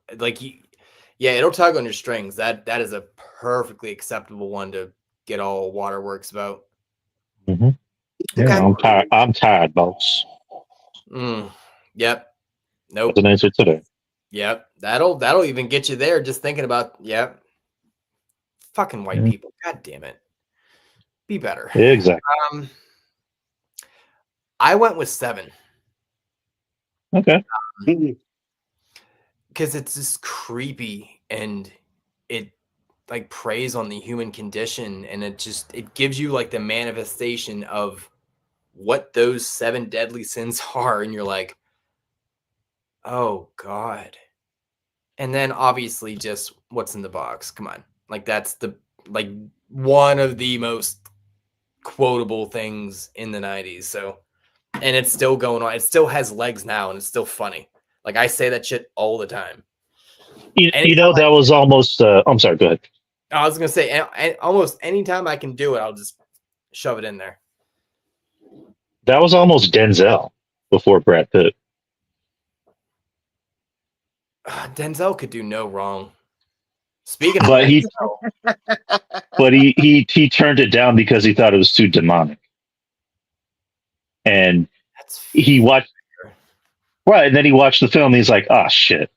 it'll tug on your strings. That is a perfectly acceptable one to get all waterworks about. Mm-hmm. Okay. I'm tired, boss. Yep. Nope. That's an answer today. Yep. That'll even get you there just thinking about. Yep. Fucking white people. God damn it. Be better. Exactly. I went with 7. Okay. Because it's just creepy, and it preys on the human condition, and it gives you the manifestation of what those 7 deadly sins are, and you're like, oh God. And then obviously just what's in the box. Come on. That's the one of the most quotable things in the 90s. So, and it's still going on. It still has legs now, and it's still funny. I say that shit all the time. That was almost. I'm sorry. Go ahead. I was gonna say, almost anytime I can do it, I'll just shove it in there. That was almost Denzel before Brad Pitt. Denzel could do no wrong. Speaking of But he Denzel, he turned it down because he thought it was too demonic. And that's he watched right, and then he watched the film. And he's like, "Ah, shit."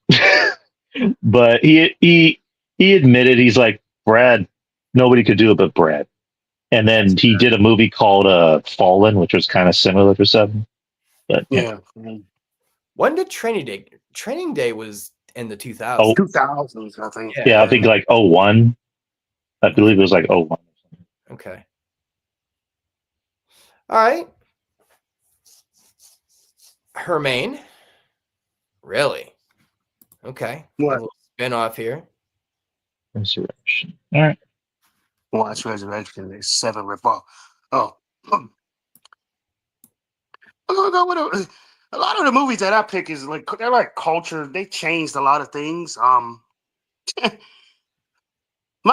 But he admitted he's like Brad. Nobody could do it but Brad. And then he did a movie called Fallen, which was kind of similar to Seven. But Yeah. when did Training Day? Training Day was in the 2000s. Oh, 2000s, I think. yeah, I think like 01. I believe it was like 01. Okay. All right. Hermaine. Really? Okay. What? A little spin off here. Resurrection. All right. Watch Resurrection. There's 7 ripoff. Oh. A lot of the movies that I pick is like they're like culture. They changed a lot of things. My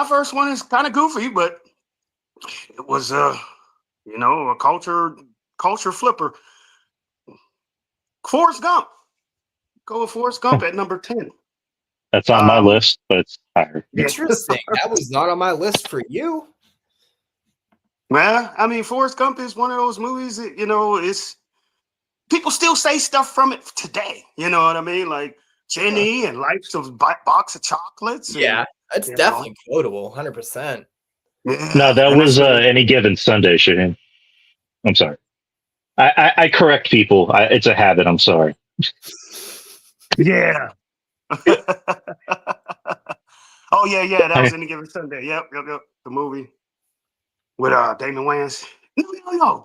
first one is kind of goofy, but it was a culture flipper. Forrest Gump. Go with Forrest Gump at number 10. That's on my list, but it's higher. Interesting. That was not on my list for you. Well, I mean, Forrest Gump is one of those movies that, it's people still say stuff from it today. You know what I mean? Like Jenny and Life's a Box of Chocolates. Yeah, that's definitely quotable, 100%. Yeah, No, that was Any Given Sunday, Shane. I'm sorry. I correct people. It's a habit. I'm sorry. Yeah. Oh yeah. That was Any Given Sunday. Yep. The movie with Damon Wayans. No.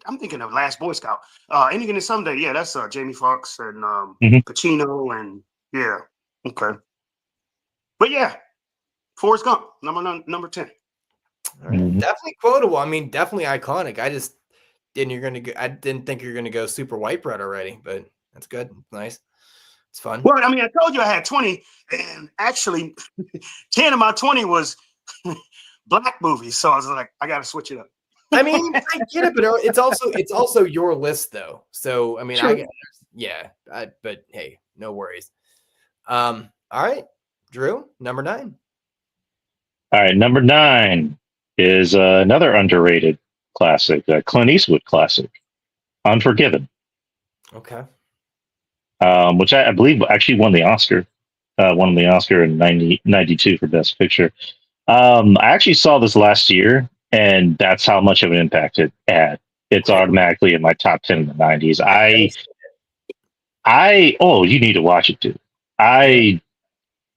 I'm thinking of Last Boy Scout. Any Given Sunday. Yeah, that's Jamie Foxx and Pacino and yeah. Okay. But yeah, Forrest Gump, number 10. All right. Definitely quotable. I mean, definitely iconic. I didn't think you're gonna go super white bread already, but that's good. Nice. It's fun. Well, I mean, I told you I had 20, and actually 10 of my 20 was black movies. So I was like, I gotta switch it up. I mean, I get it, but it's also your list though. So I mean, True. but hey, no worries. All right, Drew, number 9. All right, number 9 is another underrated classic, Clint Eastwood classic, Unforgiven. Okay. Which I believe actually won the Oscar. Won the Oscar in 92 for Best Picture. I actually saw this last year, and that's how much of an impact it had. It's automatically in my top 10 in the 90s. You need to watch it, dude. I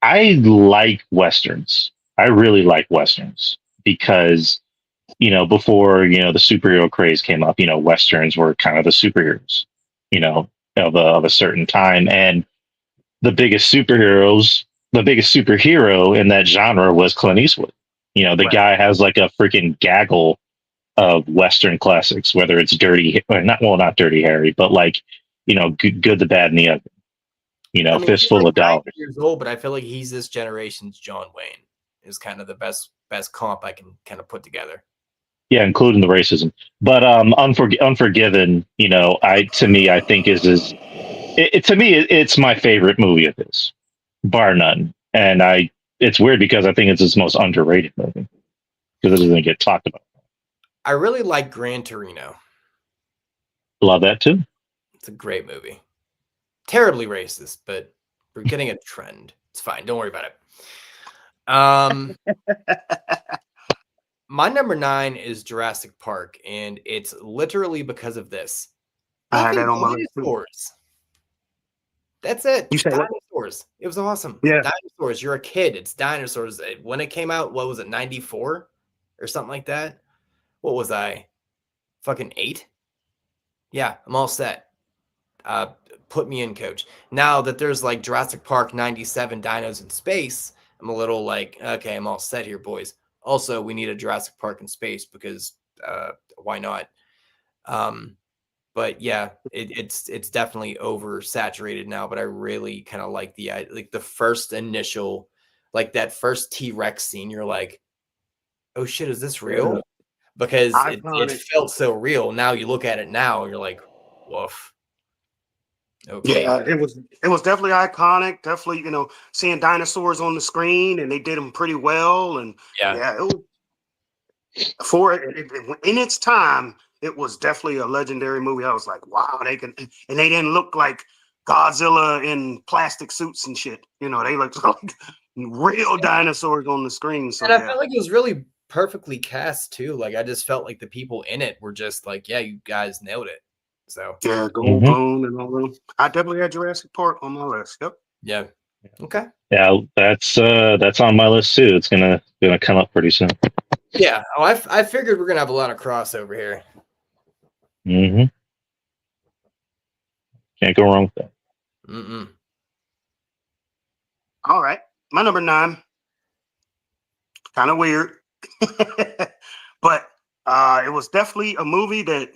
like Westerns. I really like Westerns because, before, the superhero craze came up, Westerns were kind of the superheroes, of a certain time. And the biggest superhero in that genre was Clint Eastwood. The guy has like a freaking gaggle of Western classics, whether it's not Dirty Harry, but like, good, the bad, and the ugly. I mean, Fistful he's of Dollars. 90 years old, but I feel like he's this generation's John Wayne. Is kind of the best comp I can kind of put together. Yeah, including the racism. But Unforgiven, I think it's my favorite movie of his, bar none. And it's weird because I think it's his most underrated movie because it doesn't get talked about. I really like Gran Torino. Love that too. It's a great movie. Terribly racist, but we're getting a trend. It's fine. Don't worry about it. My number 9 is Jurassic Park, and it's literally because of this. I had that on my list. Dinosaurs. That's it. You said dinosaurs. What? It was awesome. Yeah. Dinosaurs. You're a kid. It's dinosaurs. When it came out, what was it, 94 or something like that? What was I? Fucking 8? Yeah, I'm all set. Put me in, coach. Now that there's like Jurassic Park 97 Dinos in Space, I'm a little like, okay, I'm all set here, boys. Also, we need a Jurassic Park in space because why not? But yeah, it's definitely oversaturated now. But I really kind of like the first initial like that first T-Rex scene, you're like, oh shit, is this real? Because it Iconic. felt so real. Now you look at it now, and you're like, woof. Okay. Yeah, it was definitely iconic. Definitely, seeing dinosaurs on the screen, and they did them pretty well. And Yeah. it was in its time. It was definitely a legendary movie. I was like, wow, they didn't look like Godzilla in plastic suits and shit. They looked like real dinosaurs on the screen. So And I felt like it was really perfectly cast too. Like I just felt like the people in it were just like, yeah, you guys nailed it. So yeah, Goldblum and all them. I definitely had Jurassic Park on my list. Yep. yeah. Okay. Yeah, that's on my list too. It's gonna come up pretty soon. Yeah. Oh, I figured we're gonna have a lot of crossover here. Mm-hmm. Can't go wrong with that. Mm-mm. All right. My number 9. Kind of weird. But it was definitely a movie that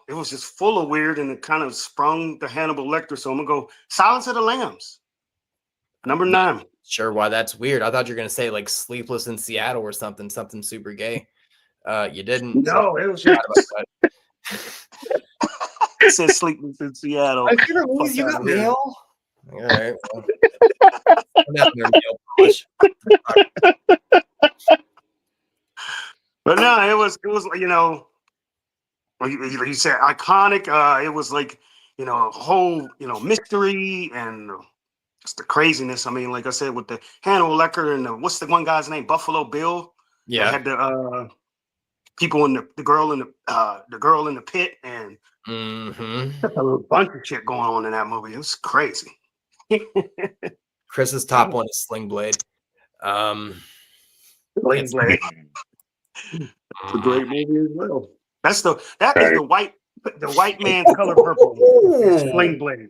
it was just full of weird, and it kind of sprung the Hannibal Lecter. So I'm gonna go Silence of the Lambs. Number 9. Sure, why that's weird. I thought you were gonna say like Sleepless in Seattle or something super gay. You didn't. No, it was just it says Sleepless in Seattle. My favorite movies, you Fuck got outta here. mail. All right. Well, I'm not gonna mail polish. But no, it was like you said, iconic. It was like a whole mystery and just the craziness. I mean, like I said, with the Hannibal Lecter and what's the one guy's name, Buffalo Bill. Yeah. They had the people in the girl in the pit, and Mm-hmm. a bunch of shit going on in that movie. It was crazy. Chris's top one is Sling Blade. Sling Blade. It's a great movie as well. That is the white man's color purple. Sling Blade.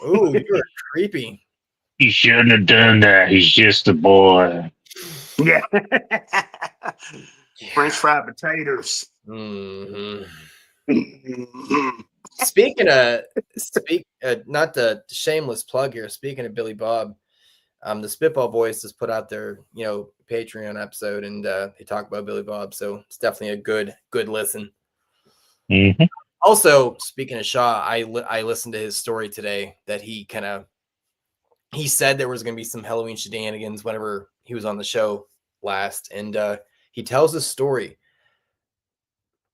Oh, you're creepy. He shouldn't have done that. He's just a boy. Yeah. French fried potatoes. Mm-hmm. Mhm. Speaking of not the shameless plug here. Speaking of Billy Bob, the Spitball Boys just put out their Patreon episode, and they talk about Billy Bob, so it's definitely a good listen. Mm-hmm. Also, speaking of Shaw, I listened to his story today that he said there was going to be some Halloween shenanigans whenever he was on the show last, and he tells his story.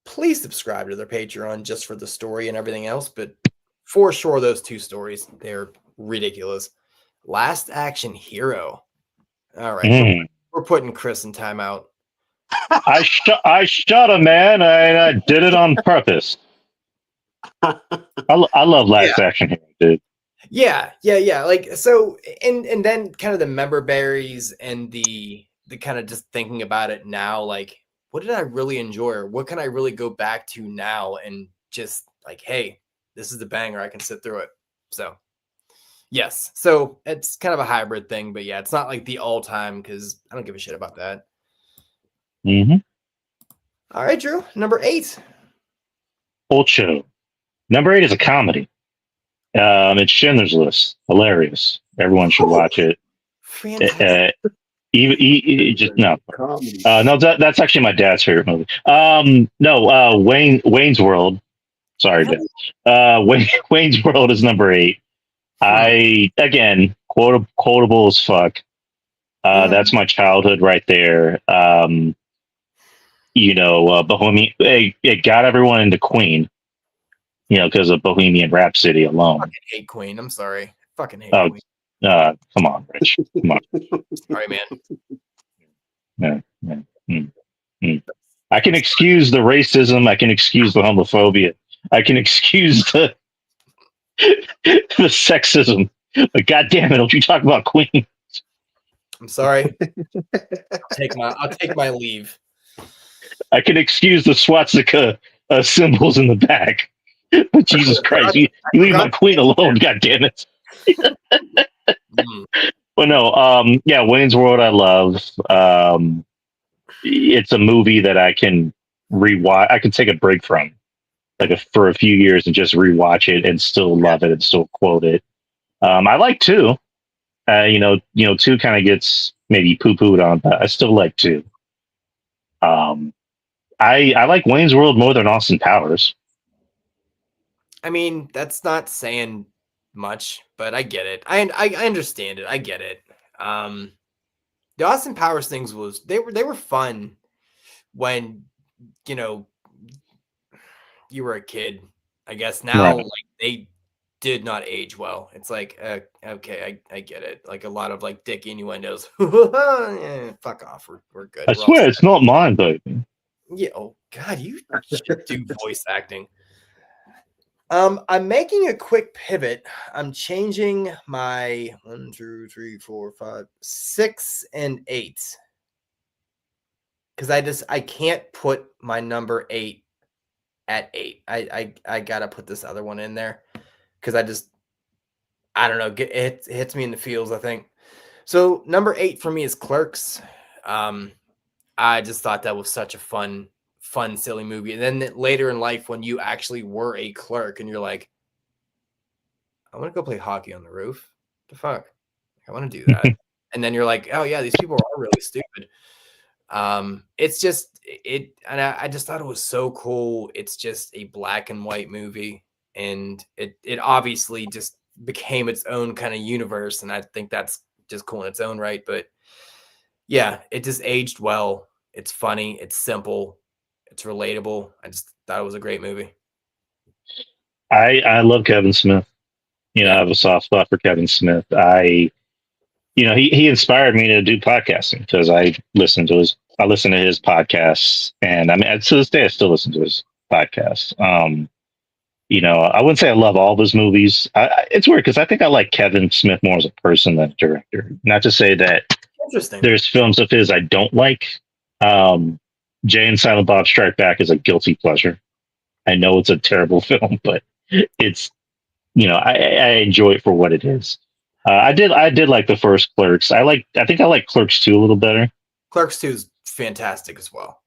Please subscribe to their Patreon just for the story and everything else, but for sure those 2 stories, they're ridiculous. Last Action Hero. All right, we're putting Chris in timeout. I shot a man. I did it on purpose. I love Last Action Hero, dude. Yeah. Like so, and then kind of the member berries and the kind of just thinking about it now, like what did I really enjoy, or what can I really go back to now, and just like, hey, this is the banger. I can sit through it. So yes, so it's kind of a hybrid thing, but yeah, it's not like the all time because I don't give a shit about that. Mm-hmm. All right, Drew, number 8. Ocho. Number 8 is a comedy. It's Schindler's List. Hilarious. Everyone should watch it. Fantastic. That's actually my dad's favorite movie. Wayne's World. Sorry, Dad. Wayne's World is number 8. Again, quotable as fuck. That's my childhood right there. Bohemian. It got everyone into Queen. Because of Bohemian Rhapsody alone. I fucking hate Queen. I'm sorry. I fucking hate Queen. Come on, Rich. Come on. Sorry, man. I can excuse the racism. I can excuse the homophobia. I can excuse the sexism. But God damn it, don't you talk about Queen? I'm sorry. I'll take my leave. I can excuse the swastika symbols in the back. But Jesus Christ, you leave my Queen alone, God damn it. But no, Wayne's World I love. It's a movie that I can rewatch. I can take a break from for a few years and just rewatch it and still love it and still quote it. I like 2. two kind of gets maybe poo pooed on, but I still like two. I like Wayne's World more than Austin Powers. I mean, that's not saying much, but I get it. I understand it. I get it. The Austin Powers things they were fun when you know you were a kid. I guess now Right. like they did not age well. It's like okay, I get it. Like a lot of like dick innuendos. Yeah, fuck off. We're good. I We're all swear set. it's not mine, baby. Yeah. Oh God, you should do voice acting. I'm making a quick pivot. I'm changing my 1, 2, 3, 4, 5, 6, and 8 because I can't put my number 8 at 8. I gotta put this other one in there because I don't know. It hits me in the feels. I think so. Number 8 for me is Clerks. I just thought that was such a fun, silly movie. And then later in life, when you actually were a clerk and you're like, I want to go play hockey on the roof. The fuck? I want to do that. And then you're like, oh yeah, these people are really stupid. It's just and I just thought it was so cool. It's just a black and white movie, and it obviously just became its own kind of universe, and I think that's just cool in its own right. But yeah, it just aged well. It's funny, it's simple, it's relatable. I just thought it was a great movie. I love Kevin Smith. I have a soft spot for Kevin Smith. He inspired me to do podcasting because I listen to his podcasts, and I mean to this day I still listen to his podcasts. I wouldn't say I love all of his movies. It's weird because I think I like Kevin Smith more as a person than a director. Not to say that Interesting. there's films of his I don't like. Jay and Silent Bob Strike Back is a guilty pleasure. I know it's a terrible film, but it's I enjoy it for what it is. I did like the first Clerks. I think I like Clerks 2 a little better. Clerks 2 is fantastic as well.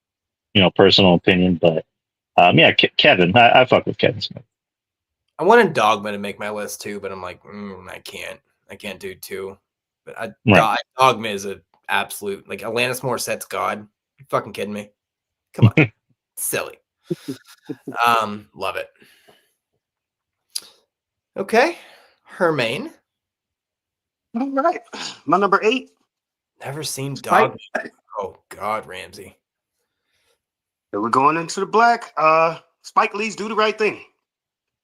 Personal opinion, but yeah, Kevin. I fuck with Kevin Smith. I wanted Dogma to make my list too, but I'm like, I can't do 2. But Dogma is an absolute like Alanis Morissette's God. You fucking kidding me? Come on, silly. Love it. Okay, Hermaine. All right, my number 8. Never seen Dogma. Oh God, Ramsey. So we're going into the black. Spike Lee's Do the Right Thing.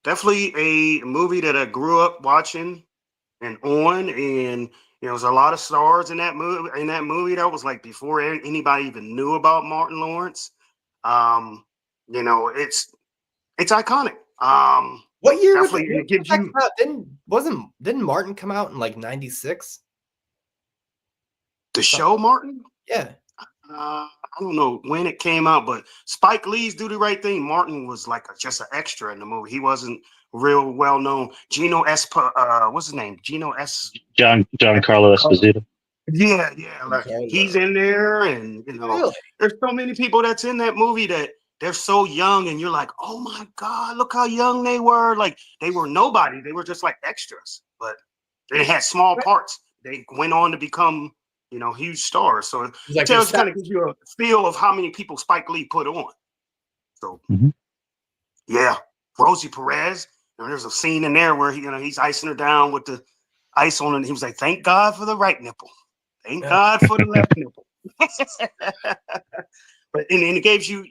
Definitely a movie that I grew up watching and on, and there's a lot of stars in that movie. That was like before anybody even knew about Martin Lawrence. It's iconic. What year? Definitely, it gives you. Didn't Martin come out in like '96? The show, Martin? Yeah. I don't know when it came out, but Spike Lee's Do the Right Thing. Martin was like just an extra in the movie. He wasn't real well known. Gino what's his name? Gino S. Giancarlo Esposito. Yeah. Like he's in there, and Really? there's so many people that's in that movie that they're so young, and you're like, oh my God, look how young they were. Like they were nobody. They were just like extras, but they had small parts. They went on to become huge stars. So it just kind of gives you a feel of how many people Spike Lee put on. So, yeah, Rosie Perez. There's a scene in there where he's icing her down with the ice on, and he was like, "Thank God for the right nipple. Thank God for the left nipple." But and it gives you,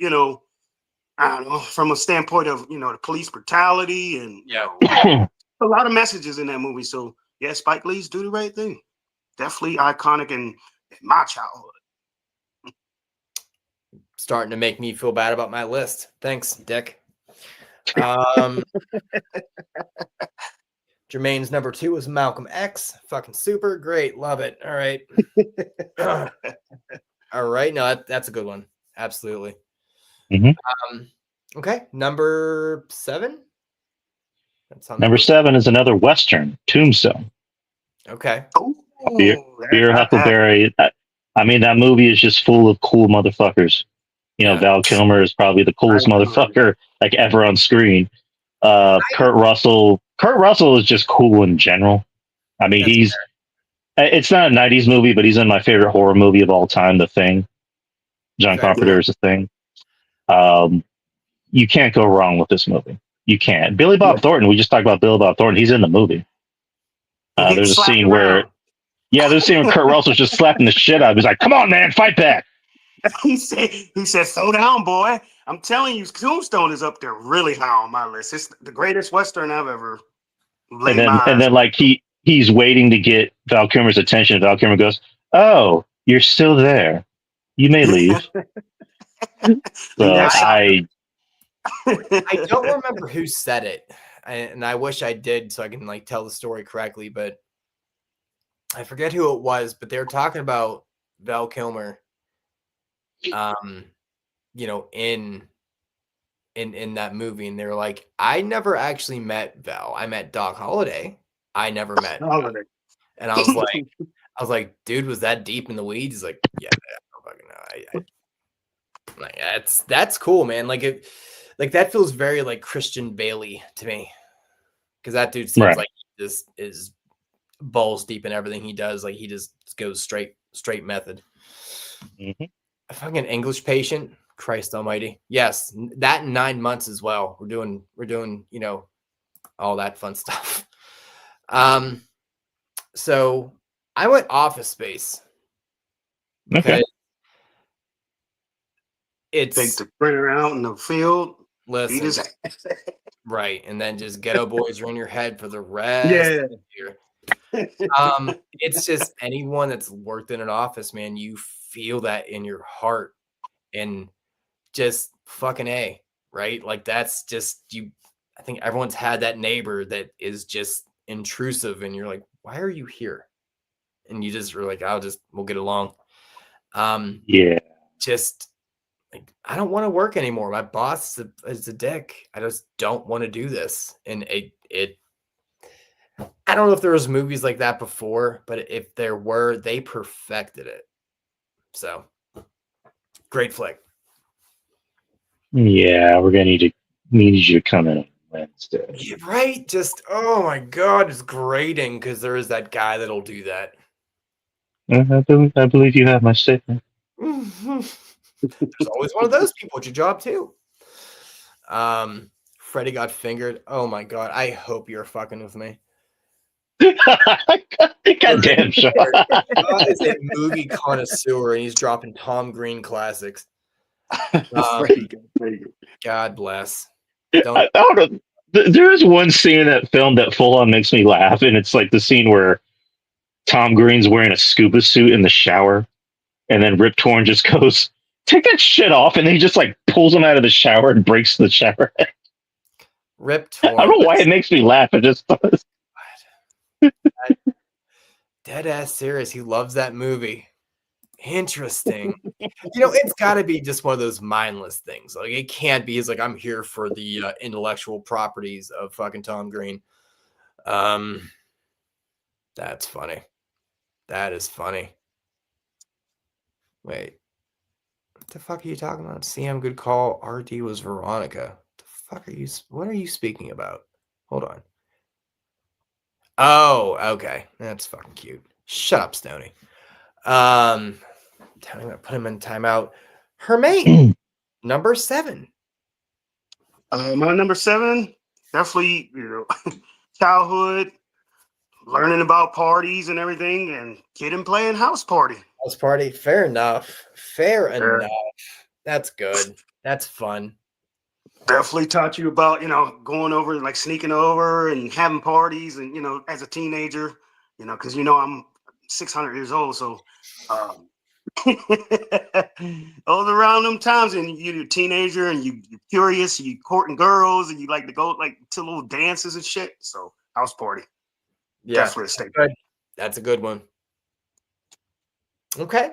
I don't know, from a standpoint of the police brutality and a lot of messages in that movie. So yeah, Spike Lee's Do the Right Thing. Definitely iconic in my childhood. Starting to make me feel bad about my list. Thanks, Dick. Jermaine's number 2 was Malcolm X. Fucking super great. Love it. All right. All right. No, that's a good one. Absolutely. Okay. Number 7. Number 7 is another Western, Tombstone. Okay. Beer Huckleberry. I mean, that movie is just full of cool motherfuckers. Val Kilmer is probably the coolest motherfucker like ever on screen. Kurt Russell is just cool in general. I mean, It's not a '90s movie, but he's in my favorite horror movie of all time, The Thing. John Okay. Carpenter is The Thing. You can't go wrong with this movie. You can't. Billy Bob Thornton. We just talked about Billy Bob Thornton. He's in the movie. He gets There's a slapped scene where, around. yeah, there's a scene where Kurt Russell's just slapping the shit out of him. He's like, "Come on, man, fight back!" He said, "Slow down, boy." I'm telling you, Tombstone is up there really high on my list. It's the greatest Western I've ever laid my And eyes then like he's waiting to get Val Kilmer's attention. Val Kilmer goes, "Oh, you're still there. You may leave." on. So I don't remember who said it, and I wish I did so I can like tell the story correctly, but I forget who it was. But they were talking about Val Kilmer, you know, in that movie, and they were like, "I never actually met Val. I met Doc Holliday. I never met." Val." And I was like, "Dude, was that deep in the weeds?" He's like, "Yeah, I don't fucking know. Like that's cool, man. Like it, like that feels very like Christian Bailey to me, because that dude seems Right. like he just is balls deep in everything he does. Like he just goes straight method. Mm-hmm. A fucking English Patient, Christ Almighty. Yes, that in 9 months as well. We're doing you know all that fun stuff. So I went Office Space because Okay. Take it's the printer out in the field. Beat his listen. ass. Right, and then just Ghetto Boys are in your head for the rest Yeah. of the year. It's just anyone that's worked in an office, man, you feel that in your heart, and just fucking A, right? Like that's just you. I think everyone's had that neighbor that is just intrusive, and you're like, why are you here? And you just are like, we'll get along. Yeah. Just like I don't want to work anymore. My boss is a dick. I just don't want to do this. And it I don't know if there was movies like that before, but if there were, they perfected it. So great flick. Yeah, we're gonna need you to come in on Wednesday. Yeah, right? Just oh my god, it's grating because there is that guy that'll do that. I believe you have my statement. There's always one of those people at your job too. Freddie got fingered. Oh my god, I hope you're fucking with me. Goddamn, Sean. God is a movie connoisseur and he's dropping Tom Green classics. God bless. I don't know. There is one scene in that film that full on makes me laugh, and it's like the scene where Tom Green's wearing a scuba suit in the shower, and then Rip Torn just goes, "Take that shit off," and then he just like pulls him out of the shower and breaks the shower. Rip Torn. I don't know why it makes me laugh. It just does. Dead ass serious. He loves that movie. Interesting. You know, it's got to be just one of those mindless things. Like it can't be. He's like, I'm here for the intellectual properties of fucking Tom Green. That's funny. That is funny. Wait, what the fuck are you talking about? CM good call. RD was Veronica. What the fuck are you? What are you speaking about? Hold on. Oh, okay. That's fucking cute. Shut up, Stoney. I'm gonna put him in timeout. Hermaine, number 7. My number 7, definitely, childhood, learning about parties and everything, and kid playing house party. House party. Fair enough. Fair enough. That's good. That's fun. Definitely taught you about, going over, like sneaking over and having parties, and as a teenager, because I'm 600 years old, so those around them times, and you're a teenager and you're curious, you courting girls, and you like to go like to little dances and shit. So house party, Yeah, definitely a staple. good. That's a good one. Okay,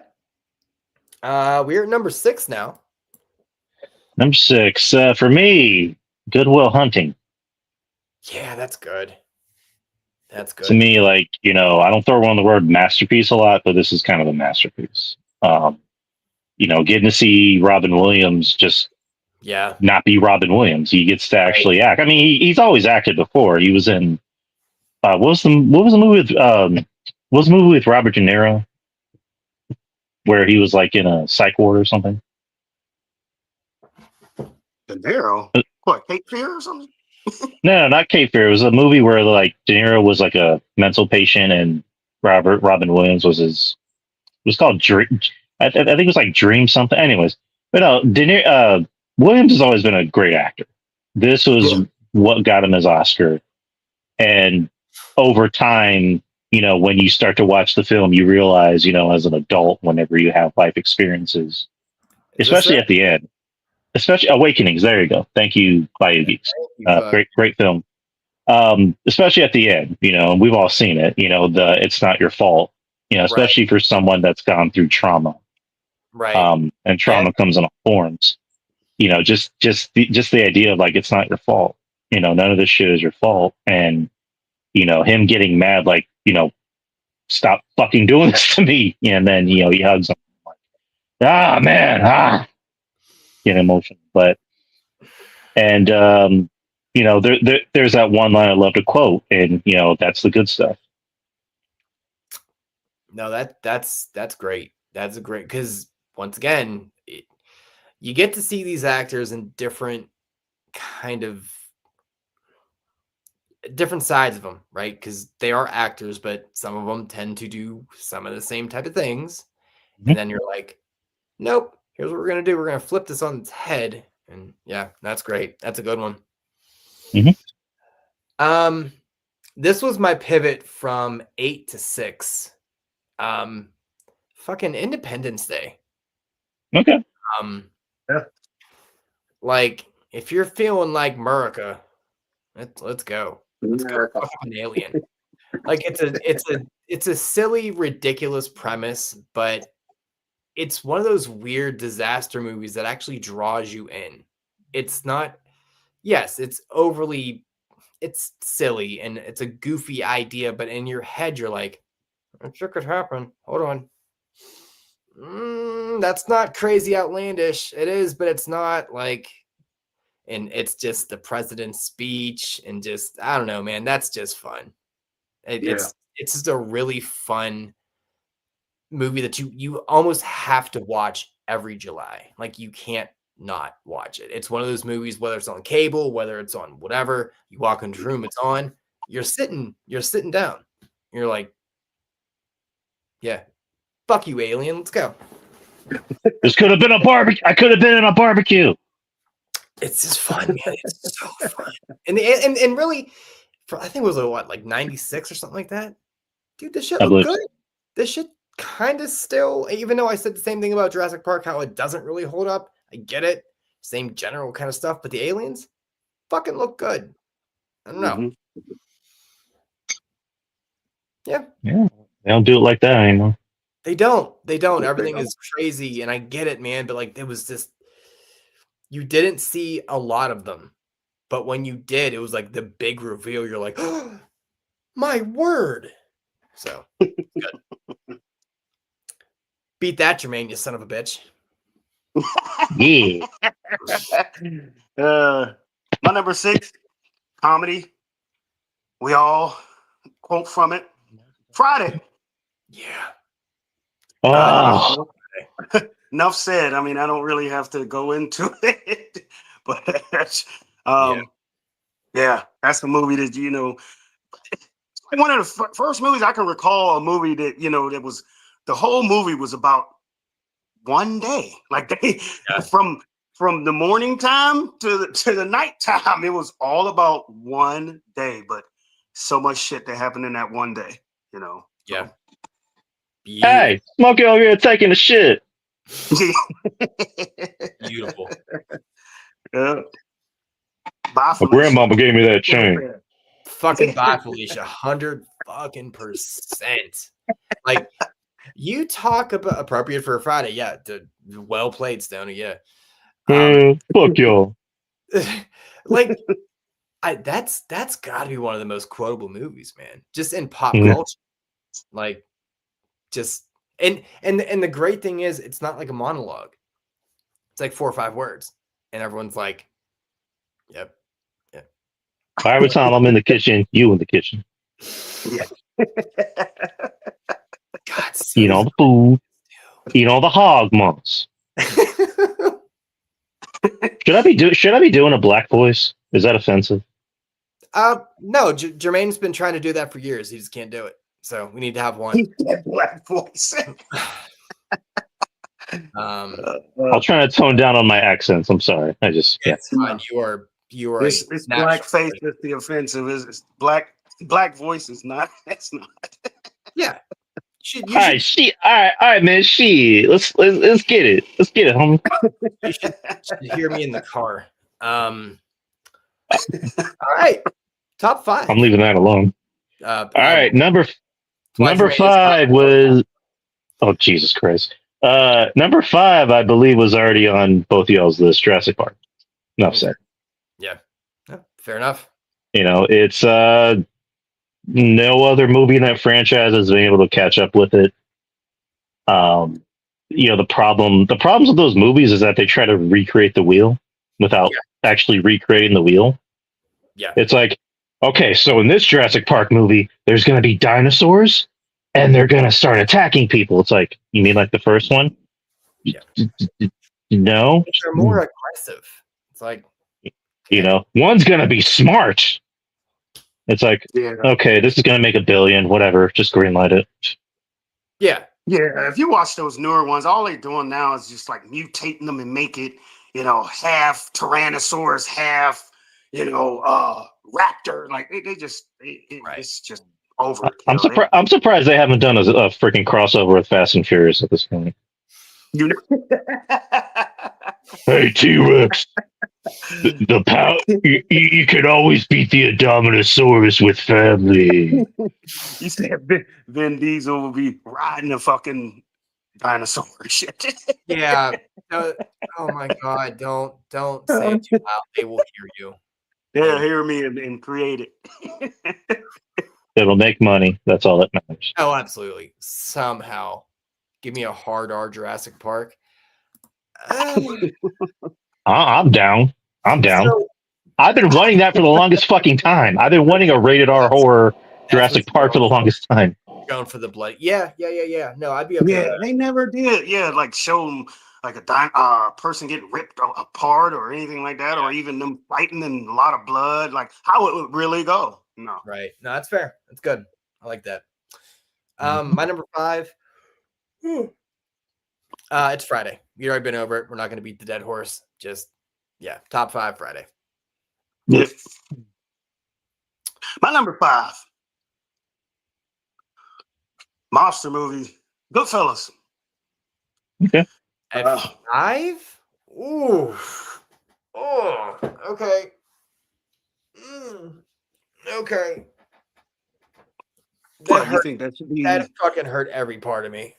we're at number 6 now. Number 6 for me, Good Will Hunting. Yeah, that's good. That's good. To me, like, I don't throw around the word masterpiece a lot, but this is kind of a masterpiece. Getting to see Robin Williams just not be Robin Williams. He gets to actually act. I mean, he's always acted before. He was in what was the movie with What was the movie with Robert De Niro where he was like in a psych ward or something? De Niro, what, Cape Fear or something? No, not Cape Fear. It was a movie where like De Niro was like a mental patient and Robin Williams was his. It was called Dream. I think it was like Dream something. Anyways, but no, Williams has always been a great actor. This was Yeah. what got him his Oscar, and over time, when you start to watch the film, you realize, as an adult, whenever you have life experiences, Is this especially it? at the end, especially Awakenings. There you go. Thank you, Bayou Geeks. Thank you, fuck. Great film. Especially at the end, and we've all seen it. It's not your fault. Especially for someone that's gone through trauma. Right. And trauma comes in all forms. Just the idea of like it's not your fault. None of this shit is your fault, and him getting mad, like stop fucking doing this to me, and then he hugs him like, man, get emotional, but and there's that one line I love to quote, and that's the good stuff. No, that's great. That's a great, because once again, you get to see these actors in different sides of them, right? Because they are actors, but some of them tend to do some of the same type of things. And then you're like, nope, here's what we're going to do. We're going to flip this on its head. And yeah, that's great. That's a good one. This was my pivot from 8 to 6. Fucking Independence Day. Okay. Yeah. Like, if you're feeling like America, let's go. Let's go fucking Alien. Like, it's a silly, ridiculous premise, but it's one of those weird disaster movies that actually draws you in. It's not, yes, it's silly and it's a goofy idea, but in your head, you're like, it sure could happen. Hold on. That's not crazy outlandish. It is, but it's not like, and it's just the president's speech and just, I don't know, man, that's just fun. It's just a really fun movie that you almost have to watch every July. Like, you can't not watch it. It's one of those movies, whether it's on cable, whether it's on whatever, you walk into the room, it's on, you're sitting down. You're like, yeah, fuck you, Alien. Let's go. This could have been a barbecue. I could have been in a barbecue. It's just fun, man. It's so fun. And really, I think it was like 96 or something like that. Dude, this shit looked good. This shit kind of still, even though I said the same thing about Jurassic Park, how it doesn't really hold up. I get it. Same general kind of stuff, but the aliens fucking look good. I don't know. Yeah. They don't do it like that anymore. They don't. Everything is crazy, and I get it, man. But like, it was just, you didn't see a lot of them. But when you did, it was like the big reveal. You're like, oh, my word. So, good. Beat that, Jermaine, you son of a bitch. Yeah. My number 6, comedy. We all quote from it. Friday. Yeah. Oh. Enough said. I mean, I don't really have to go into it, but yeah, that's a movie that one of the first movies I can recall. A movie that that was, the whole movie was about one day. Like from the morning time to the night time, it was all about one day. But so much shit that happened in that one day. Yeah. Hey, Smokey over here taking a shit. Beautiful. Yeah. Bye, My Felicia. grandmama gave me that chain. Fucking bye, Felicia. 100 fucking %. Like, you talk about appropriate for a Friday. Yeah. Well played, Stoney. Yeah. Fuck y'all. Like, that's got to be one of the most quotable movies, man. Just in pop culture. Like, just and the great thing is, it's not like a monologue. It's like 4 or 5 words, and everyone's like, "Yep, yep." Every time I'm in the kitchen, you in the kitchen. Yeah. That's so Eat all the food. Eat all the hog months. Should I be doing a black voice? Is that offensive? No, Jermaine's been trying to do that for years. He just can't do it. So we need to have one. That black voice. I'll try to tone down on my accents. I'm sorry. It's fine. You are This black face is the offensive. Is black voice is not. That's not. Yeah. All right, man. Let's get it. Let's get it, homie. You should hear me in the car. All right. Top 5. I'm leaving that alone. All right, number 5 was. Oh, Jesus Christ. Number 5, I believe, was already on both y'all's list. Jurassic Park. Enough said. Yeah, fair enough. It's no other movie in that franchise has been able to catch up with it. The problems with those movies is that they try to recreate the wheel without actually recreating the wheel. Yeah, it's like, okay, so in this Jurassic Park movie, there's going to be dinosaurs, and they're going to start attacking people. It's like, you mean like the first one? Yeah. No, they're more aggressive. It's like, one's going to be smart. It's like, okay, this is going to make $1 billion, whatever. Just greenlight it. Yeah. Yeah. If you watch those newer ones, all they're doing now is just like mutating them and make it, half Tyrannosaurus, half, raptor. Like it's just over. I'm surprised they haven't done a freaking crossover with Fast and Furious at this point. Hey, T-Rex. The power you can always beat the Indominosaurus with family. You said Vin Diesel will be riding a fucking dinosaur shit. Yeah. Oh my God! Don't say it too loud. They will hear you. They'll hear me and create it. It'll make money. That's all that matters. Oh, absolutely. Somehow, give me a hard R Jurassic Park. I'm down. So, I've been wanting that for the longest fucking time. I've been wanting a rated R horror Jurassic Park for the longest time. Going for the blood. Yeah. No, I'd be okay. Yeah, they never did. Yeah, like show them like a person get ripped apart or anything like that, or even them fighting and a lot of blood. Like how it would really go. No. Right. No, that's fair. That's good. I like that. My number 5. It's Friday. You've already been over it. We're not going to beat the dead horse. Just, top 5 Friday. Yeah. My number 5. Monster movie. Goodfellas. Okay. At 5? Ooh. Oh, okay. Okay. What, you think that should be? That fucking hurt every part of me.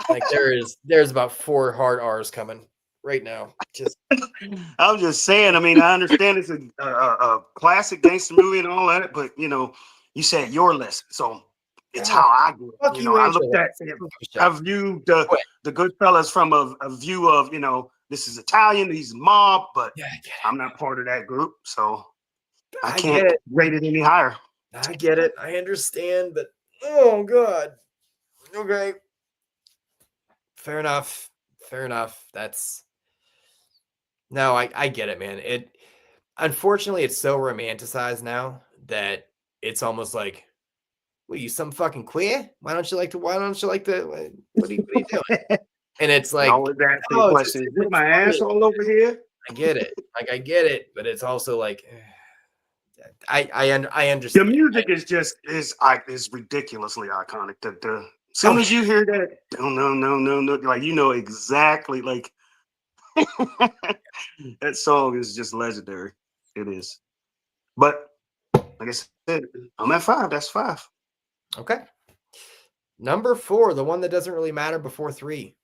Like there's about 4 hard R's coming right now. Just I'm just saying. I mean, I understand it's a classic gangster movie and all that, but you said your list, so it's how I do it. I looked at it. I viewed the Goodfellas from a view of this is Italian, he's mob, but I'm not part of that group, so I can't rate it any higher. I get it. I understand, but oh God. Okay. Fair enough. That's no, I get it, man. Unfortunately it's so romanticized now that it's almost like, what are you, some fucking queer? Why don't you like the what are you doing? And it's like, question. Is my ass all over here? I get it. I get it, but it's also like I understand. The music is ridiculously iconic. As soon as you hear that, no, like exactly like that song is just legendary. It is. But like I said, I'm at 5. That's 5. Okay. Number 4, the one that doesn't really matter before 3.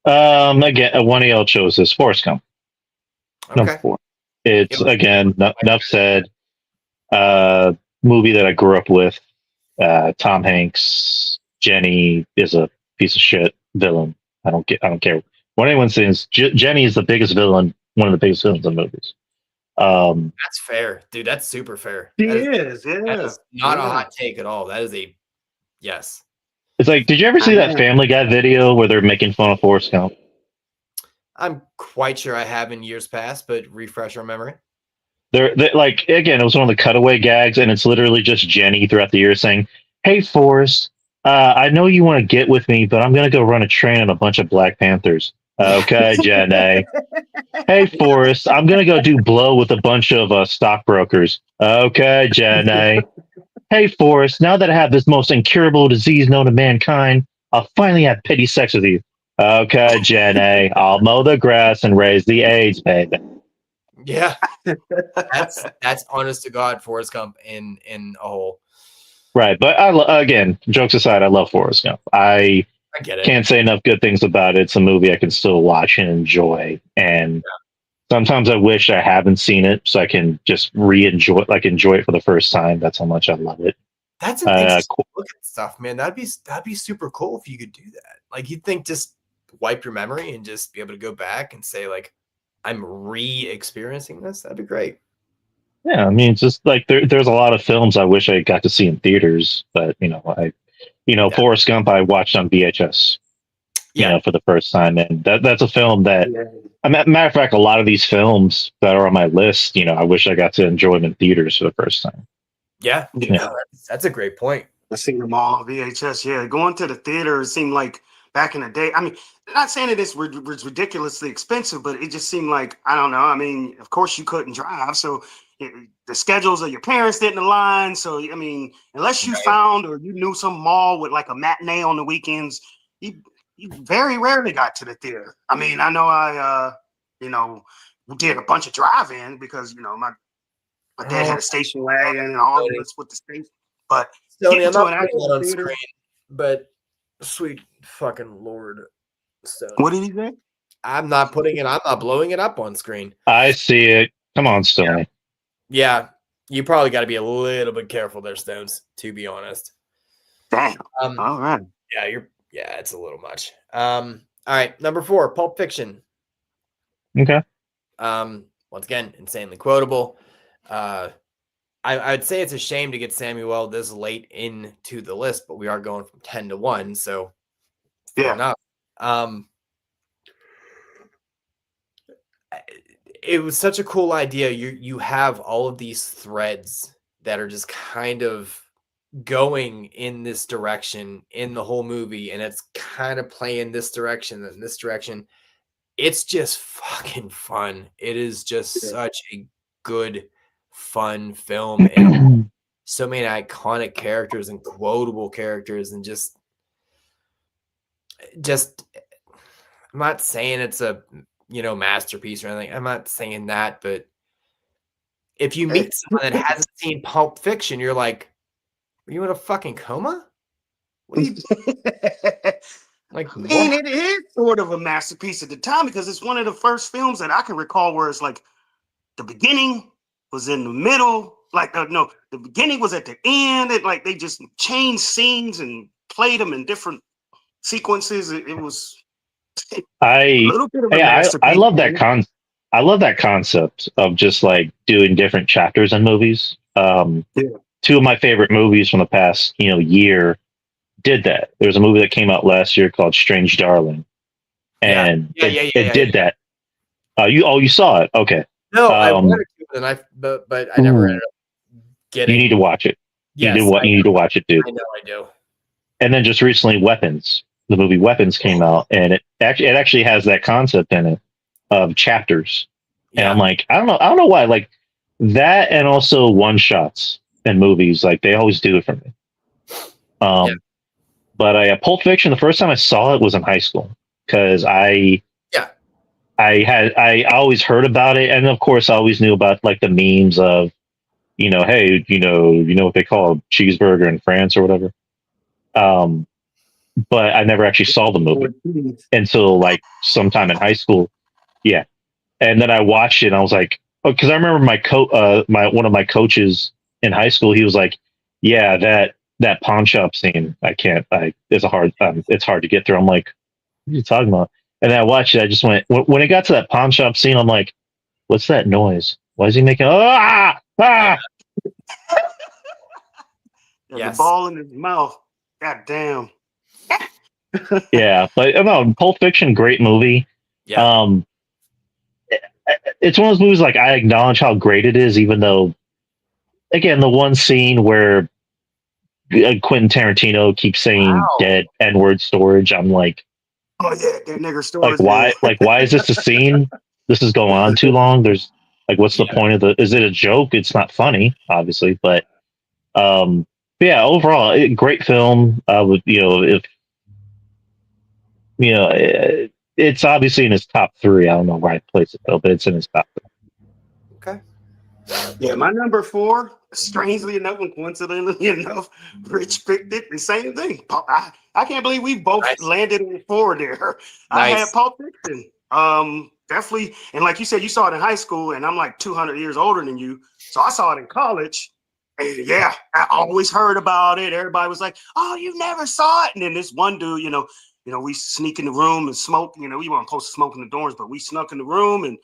Again, one of y'all chose this. Forrest Gump. Okay. Number 4. It's again, enough said. Movie that I grew up with. Tom Hanks. Jenny is a piece of shit villain. I don't care what anyone says. Jenny is the biggest villain. One of the biggest villains in movies. That's fair, dude. That's super fair. It is. That is not a hot take at all. That is a yes. It's like, did you ever I see that know. Family Guy video where they're making fun of Forrest Gump? I'm quite sure I have in years past, but refresh our memory. They're like, again, it was one of the cutaway gags, and it's literally just Jenny throughout the year saying, "Hey, Forrest, I know you want to get with me, but I'm gonna go run a train on a bunch of Black Panthers." Okay, Jenny. Hey, Forrest, I'm gonna go do blow with a bunch of stockbrokers. Okay, Jenny. Hey, Forrest, now that I have this most incurable disease known to mankind, I'll finally have pity sex with you. Okay, Jenny. I'll mow the grass and raise the AIDS, baby. Yeah, that's honest to God, Forrest Gump in a whole. Right, but again, jokes aside, I love Forrest Gump. I I get it. can't say enough good things about it. It's a movie I can still watch and enjoy, and sometimes I wish I haven't seen it so I can just re-enjoy, like enjoy it for the first time. That's how much I love it. That's an interesting look at stuff, man. That'd be super cool if you could do that. Like you'd think just wipe your memory and just be able to go back and say like, I'm re-experiencing this. That'd be great. Yeah, I mean, it's just like there's a lot of films I wish I got to see in theaters, but Yeah. Forrest Gump I watched on VHS, Yeah. for the first time, and that's a film that, Yeah. matter of fact, a lot of these films that are on my list, I wish I got to enjoy them in theaters for the first time. Yeah. Yeah. No, that's a great point. I've seen them all on VHS. Yeah, going to the theater seemed like back in the day. I mean, not saying that was ridiculously expensive, but it just seemed like, I don't know. I mean, of course you couldn't drive, so the schedules of your parents didn't align. So I mean, unless you found or you knew some mall with like a matinee on the weekends, you very rarely got to the theater. I mean, I know did a bunch of drive-in because my dad had a station wagon and all of us with the station, but Sony, getting I'm to not an putting actual that on theater. screen, but sweet fucking Lord, Sony. What did he say? I'm not blowing it up on screen. I see it. Come on, Stoney. Yeah. You probably got to be a little bit careful there, Stones, to be honest. Damn. All right. Yeah, it's a little much. All right, number 4, Pulp Fiction. Okay. Once again, insanely quotable. I'd say it's a shame to get Samuel this late into the list, but we are going from 10 to 1, so fair enough. It was such a cool idea. You have all of these threads that are just kind of going in this direction in the whole movie, and it's kind of playing this direction and this direction. It's just fucking fun. It is just such a good, fun film, and so many iconic characters and quotable characters, and just I'm not saying it's a masterpiece or anything. I'm not saying that, but if you meet someone that hasn't seen Pulp Fiction, you're like, are you in a fucking coma? What are you like? I mean, it is sort of a masterpiece at the time because it's one of the first films that I can recall where it's like the beginning was in the middle, like no, the beginning was at the end. It like they just changed scenes and played them in different sequences. It was a little bit of a masterpiece. I love that I love that concept of just like doing different chapters in movies. Two of my favorite movies from the past, year did that. There's a movie that came out last year called Strange Darling, and it did that. You saw it? Okay. No, I wanted to, but I never ended up getting. You need to watch it. Yes, you need to watch it, dude. I know I do. And then just recently, Weapons. The movie Weapons came out, and it actually has that concept in it of chapters. And I'm like, I don't know why, like that, and also one shots in movies, like they always do it for me. But Pulp Fiction, the first time I saw it was in high school because I always heard about it, and of course I always knew about like the memes of, hey, what they call cheeseburger in France or whatever. But I never actually saw the movie until like sometime in high school. Yeah. And then I watched it and I was like, because I remember one of my coaches in high school, he was like, yeah, that pawn shop scene, it's hard to get through. I'm like, what are you talking about? And then I watched it. I just went, when it got to that pawn shop scene, I'm like, what's that noise? Why is he making, The ball in his mouth. God damn. Yeah, but no, Pulp Fiction, great movie. Yeah. Um, it's one of those movies like I acknowledge how great it is, even though again the one scene where Quentin Tarantino keeps saying Wow. dead N-word storage, I'm Oh yeah, that nigger stores. Yeah. like why is this a scene? This is going on too long. There's like what's the Yeah. point of the? Is it a joke? It's not funny, obviously, but um, yeah, overall, great film. With if it's obviously in his top three. I don't know where I place it though, but it's in his top Okay. Yeah, my number four, strangely enough and coincidentally enough, Rich picked it. The same thing. I can't believe we both Nice. landed on four there. I Nice. had Pulp Fiction. Definitely. And like you said, you saw it in high school, and I'm like 200 years older than you. So I saw it in college. And yeah, I always heard about it. Everybody was like, "Oh, you never saw it." And then this one dude, we sneak in the room and smoke. We weren't supposed to smoke in the dorms, but we snuck in the room and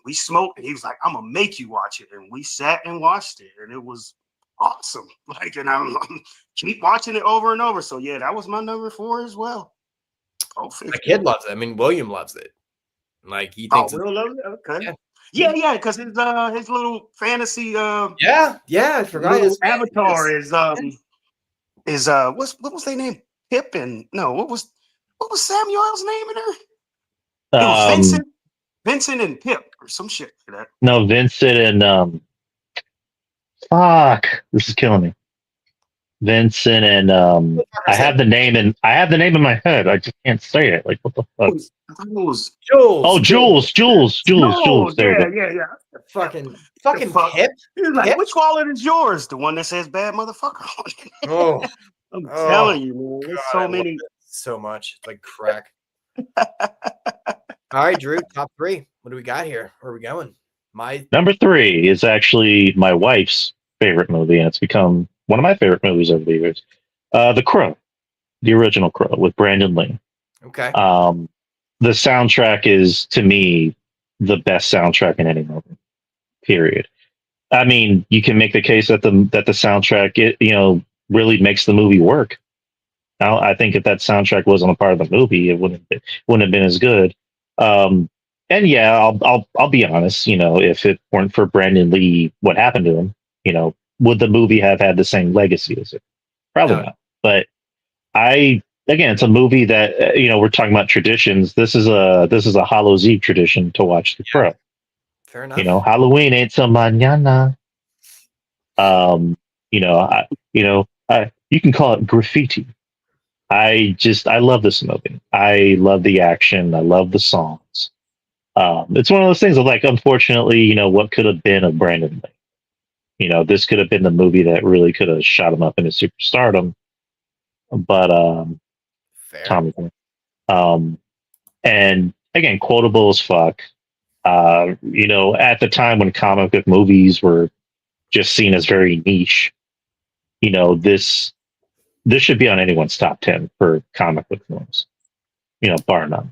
we smoked, and he was like, "I'm gonna make you watch it," and we sat and watched it, and it was awesome. Like, and I'm keep watching it over and over. So yeah, that was my number four as well. Oh, My kid loves it. I mean, William loves it. Like he thinks it's Will love it. Okay. yeah. Yeah, because his little fantasy Yeah. I forgot little his avatar is what was their name? Pip and no, what was Samuel's name in there? three. It was Vincent and Pip or some shit like that. No, Vincent and fuck, this is killing me. Vincent and I have the name in my head. I just can't say it. Like what the fuck? I thought it was Jules. Oh, Jules. There you go. yeah. Fucking fuck? Pip. He was like, Pip? which wallet is yours? The one that says bad motherfucker on it. Oh, I'm Oh, telling you, man. There's God, I so love many. it so much. It's like crack. All right, Drew, top three. What do we got here? Where are we going? Number three is actually my wife's favorite movie, and it's become one of my favorite movies over the years. The Crow, the original Crow with Brandon Lee. Okay. The soundtrack is to me the best soundtrack in any movie. Period. I mean, you can make the case that the soundtrack really makes the movie work. Now, I think if that soundtrack wasn't a part of the movie, it wouldn't have been as good. And yeah, I'll be honest. If it weren't for Brandon Lee, what happened to him? Would the movie have had the same legacy as it? Probably No. not. But again, it's a movie that we're talking about traditions. This is a Hallows Eve tradition to watch The Crow. Fair enough. Halloween ain't till mañana. You can call it graffiti. I love this movie. I love the action. I love the songs. It's one of those things of like, unfortunately, what could have been of Brandon Lee? This could have been the movie that really could have shot him up into superstardom. But Fair. Tommy, and again, quotable as fuck. At the time when comic book movies were just seen as very niche, this should be on anyone's top 10 for comic book films, bar none.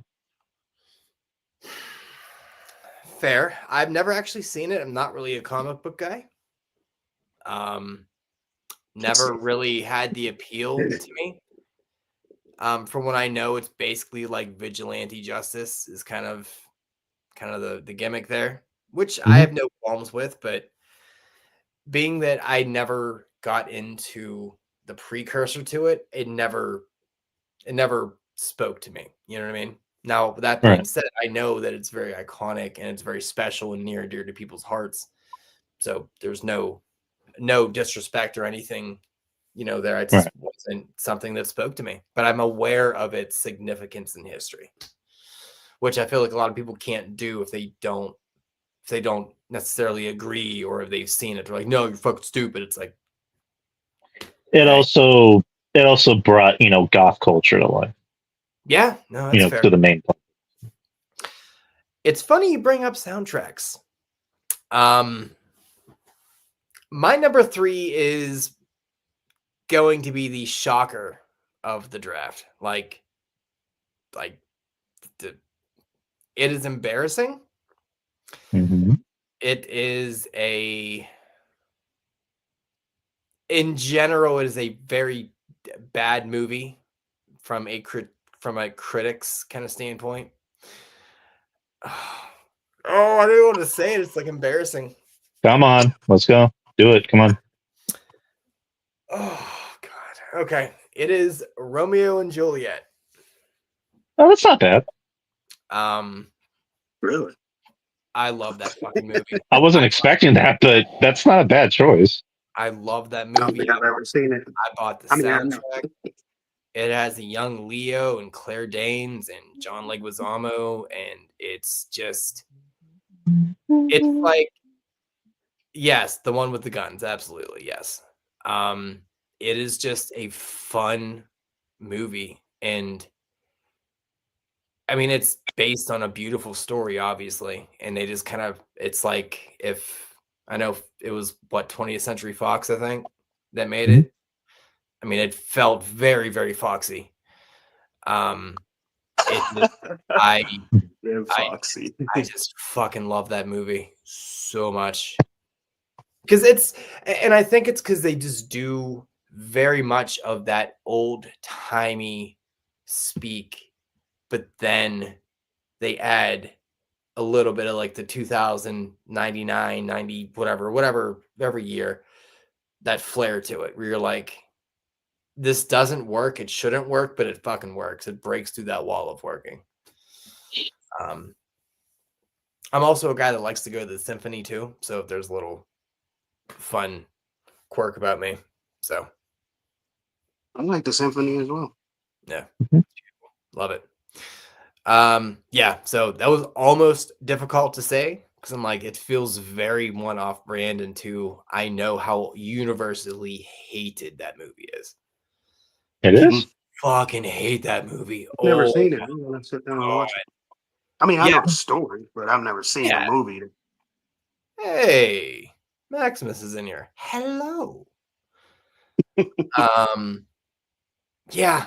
Fair. I've never actually seen it. I'm not really a comic book guy. Never really had the appeal to me. From what I know, it's basically like vigilante justice is kind of the gimmick there, which I have no qualms with, but being that I never got into the precursor to it, it never spoke to me. You know what I mean? Now, that being said, I know that it's very iconic and it's very special and near and dear to people's hearts. So there's no disrespect or anything, there. It just wasn't something that spoke to me, but I'm aware of its significance in history, which I feel like a lot of people can't do if they don't necessarily agree or if they've seen it. They're like, no, you're fucking stupid. It's like, it also brought goth culture to life. Yeah, no, that's fair. To the main point. It's funny you bring up soundtracks. My number three is going to be the shocker of the draft. It is embarrassing. Mm-hmm. It is in general, it is a very bad movie from a from a critics kind of standpoint. Oh, I didn't want to say it. It's like embarrassing. Come on, let's go. Do it. Come on. Oh God. Okay. It is Romeo and Juliet. Oh, that's not bad. Really? I love that fucking movie. I wasn't expecting that, but that's not a bad choice. I love that I don't movie. think I've ever seen it. I bought the I mean, I know. soundtrack. It has a young Leo and Claire Danes and John Leguizamo, and it's just, it's like, yes, the one with the guns, absolutely, yes. It is just a fun movie, and I mean, it's based on a beautiful story, obviously, and they just kind of, it's like if, I know it was what, 20th Century Fox, I think, that made it. I mean, it felt very, very foxy. I Foxy. I just fucking love that movie so much. Because it's, and I think it's because they just do very much of that old timey speak, but then they add a little bit of like the 2099, 90, whatever, every year, that flair to it where you're like, this doesn't work. It shouldn't work, but it fucking works. It breaks through that wall of working. I'm also a guy that likes to go to the symphony too. So if there's a little fun quirk about me. So I like the symphony as well. yeah, love it. Yeah, so that was almost difficult to say because I'm like, it feels very one off brand, and two, I know how universally hated that movie is. It is. Fucking hate that movie. Never Oh, seen it. I'm gonna sit down and watch it. I mean, I know the story, but I've never seen the movie. Hey, Maximus is in here. Hello. Yeah.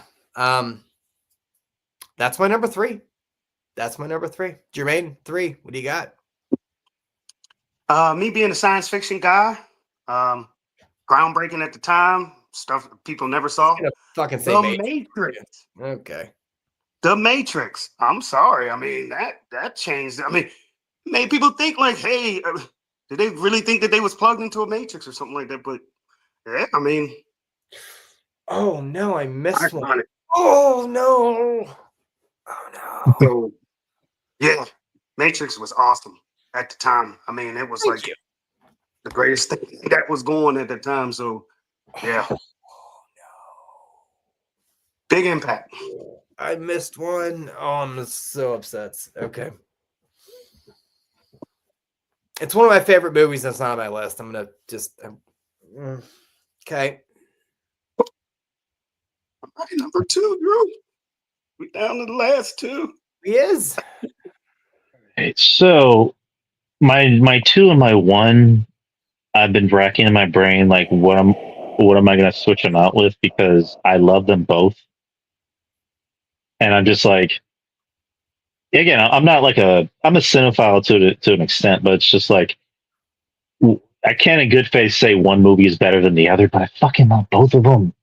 That's my number 3. That's my number 3. Jermaine, 3. What do you got? Me being a science fiction guy, groundbreaking at the time, stuff people never saw. Fucking say The Matrix. Matrix. Okay. The Matrix. I'm sorry. I mean, that changed. I mean, made people think like, hey, did they really think that they was plugged into a Matrix or something like that? But yeah, I mean, oh no, I missed one. iconic. Oh no. Oh no. So yeah, Matrix was awesome at the time. I mean, it was Thank like you. the greatest thing that was going at the time. So yeah, Oh, big impact. no. I missed one. Oh, I'm so upset. Okay. It's one of my favorite movies that's not on my list. I'm gonna just okay. Number 2, Drew. We down to the last 2. He is. Okay, so my 2 and my 1, I've been racking in my brain like what am I gonna switch them out with because I love them both, and I'm just like, again, I'm not like I'm a cinephile to an extent, but it's just like I can't in good faith say one movie is better than the other, but I fucking love both of them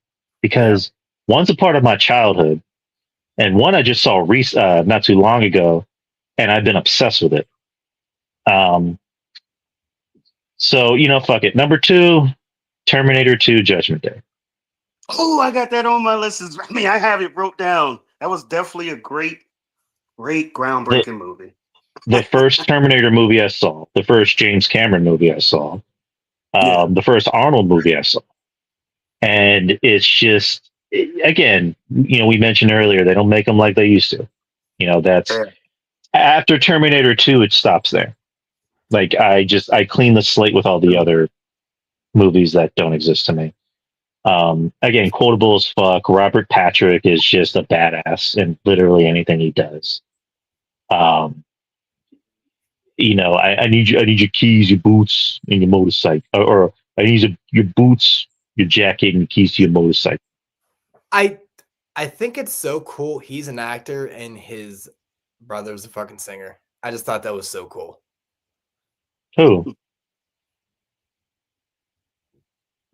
because one's a part of my childhood, and one I just saw not too long ago, and I've been obsessed with it. So fuck it. Number 2, Terminator 2: Judgment Day. Oh, I got that on my list. I mean, I have it wrote down. That was definitely a great groundbreaking movie. The first Terminator movie I saw, the first James Cameron movie I saw, the first Arnold movie I saw. And it's just, again, we mentioned earlier, they don't make them like they used to. That's after Terminator 2, it stops there. Like, I clean the slate with all the other movies that don't exist to me. Again, quotable as fuck. Robert Patrick is just a badass in literally anything he does. I need your keys, your boots, and your motorcycle, or I need your boots, your jacket, and your keys to your motorcycle. I think it's so cool. He's an actor and his brother's a fucking singer. I just thought that was so cool. Who?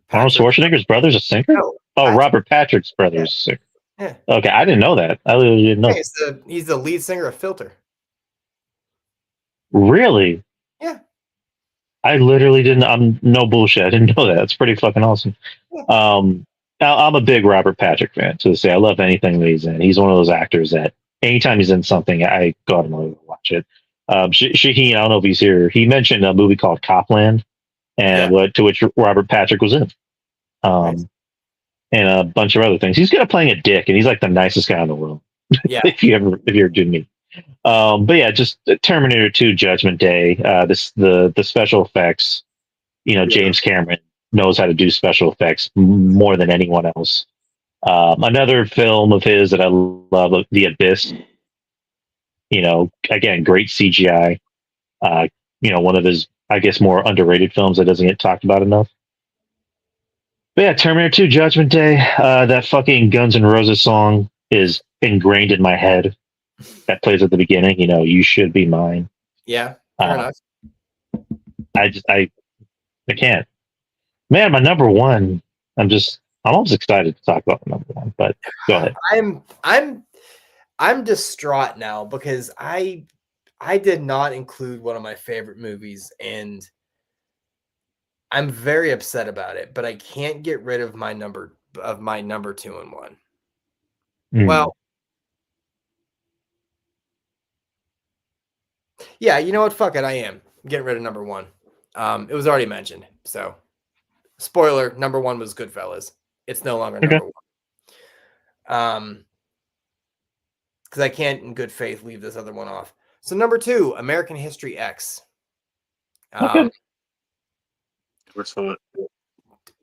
Arnold Schwarzenegger's brother's a singer? No, Robert Patrick's brother's a singer. Yeah. Okay, I didn't know that. I literally didn't know. Hey, he's the lead singer of Filter. Really? Yeah. I literally didn't. I'm no bullshit. I didn't know that. That's pretty fucking awesome. Yeah. I'm a big Robert Patrick fan. To say I love anything that he's in. He's one of those actors that anytime he's in something, I go out and watch it. Shaheen, I don't know if he's here. He mentioned a movie called Copland, Yeah. and to which Robert Patrick was in. Nice. And a bunch of other things. He's good at playing a dick, and he's like the nicest guy in the world. Yeah. if you ever do me. But yeah, just Terminator 2 Judgment Day, the special effects, James Cameron knows how to do special effects more than anyone else. Another film of his that I love, The Abyss, again, great CGI. One of his, I guess, more underrated films that doesn't get talked about enough. But yeah, Terminator 2 Judgment Day, that fucking Guns N' Roses song is ingrained in my head. That plays at the beginning, you should be mine. Yeah. Fair enough. I can't. Man, my number one, I'm almost excited to talk about my number one, but go ahead. I'm distraught now because I did not include one of my favorite movies, and I'm very upset about it, but I can't get rid of my number 2 and 1. Well, yeah, you know what? Fuck it. I am getting rid of number 1. It was already mentioned. So, spoiler, number 1 was Goodfellas. It's no longer number 1. Because I can't in good faith leave this other one off. So number 2, American History X.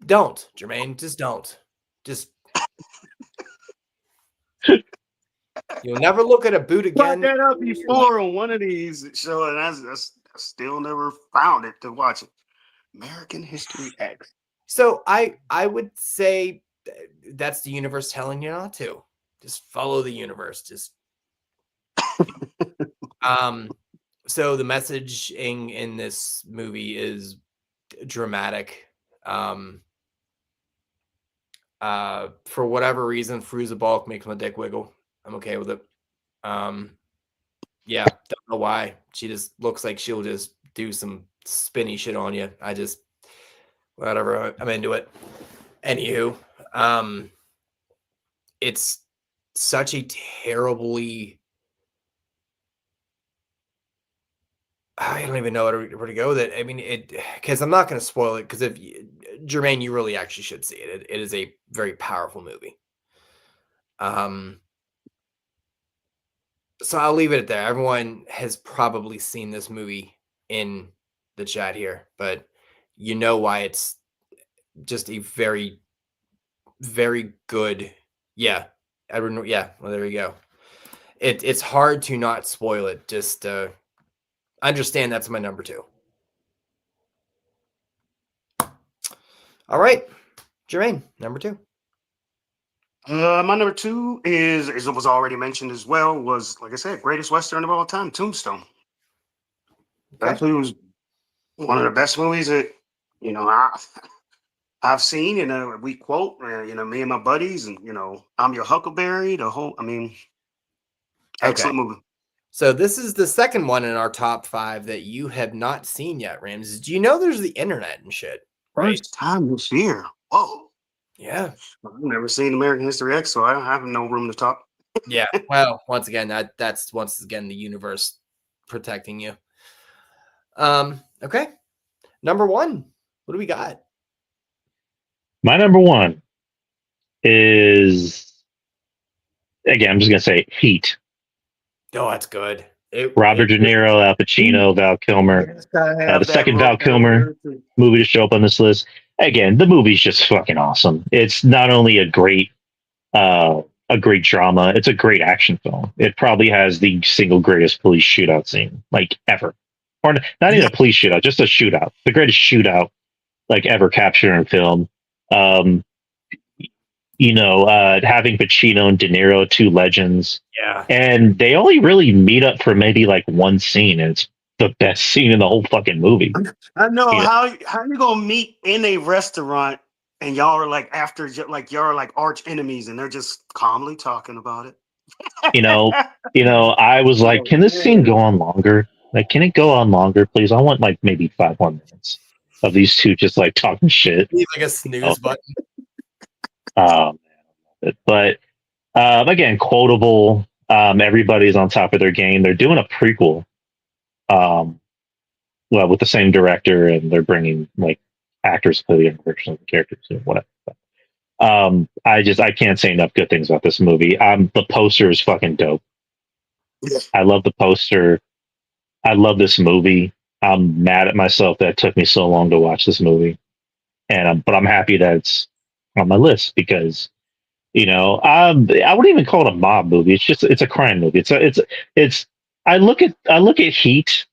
Don't, Jermaine. Just don't. Just you'll never look at a boot again. Brought that up before on one of these shows, and I still never found it to watch it. American History X. So I would say that's the universe telling you not to. Just follow the universe. Just so the messaging in this movie is dramatic. For whatever reason, Fruza Balk makes my dick wiggle. I'm okay with it. Yeah, don't know why. She just looks like she'll just do some spinny shit on you. Whatever, I'm into it. Anywho, it's such a terribly, I don't even know where to go with it. I mean, because I'm not going to spoil it, because Jermaine, you really actually should see it. It is a very powerful movie. So I'll leave it at that. Everyone has probably seen this movie in the chat here, but you know why it's just a very, very good. Yeah, Edward. Yeah, well, there you go. It's hard to not spoil it. Just understand that's my number 2. All right, Jermaine, number 2. My number 2 is, as it was already mentioned as well, was, like I said, greatest Western of all time, Tombstone. Okay. That was one of the best movies that, I've seen, and we quote, me and my buddies, and, I'm Your Huckleberry, excellent movie. So this is the second one in our top 5 that you have not seen yet, Rams. Do you know there's the internet and shit? Right. First time this year. Whoa. Yeah. I've never seen American History X, so I have no room to talk. Yeah. Well, once again, that's the universe protecting you. Okay. Number 1. What do we got? My number 1 is, again, I'm just gonna say Heat. Oh, that's good. Robert De Niro, Al Pacino, Val Kilmer. The second Val Kilmer movie to show up on this list. Again, the movie's just fucking awesome. It's not only a great drama, it's a great action film. It probably has the single greatest police shootout scene, like, ever. Or not even a police shootout, just a shootout. The greatest shootout, like, ever captured in film. Having Pacino and De Niro, 2 legends. Yeah. And they only really meet up for maybe like one scene, and it's the best scene in the whole fucking movie. I know. How you gonna meet in a restaurant and y'all are like like y'all are like arch enemies, and they're just calmly talking about it. You know, I was like, Oh can this scene man. go on longer? Like, can it go on longer, please? I want like maybe 5 more minutes of these two just like talking shit. Need like a You know, snooze button. um, but again, quotable. Everybody's on top of their game. They're doing a prequel, um, well, with the same director, and they're bringing like actors to play the younger version of the characters and whatever. I can't say enough good things about this movie. The poster is fucking dope. Yeah. I love the poster. I love this movie. I'm mad at myself that it took me so long to watch this movie, but I'm happy that it's on my list because I wouldn't even call it a mob movie. It's a crime movie. It's I look at Heat,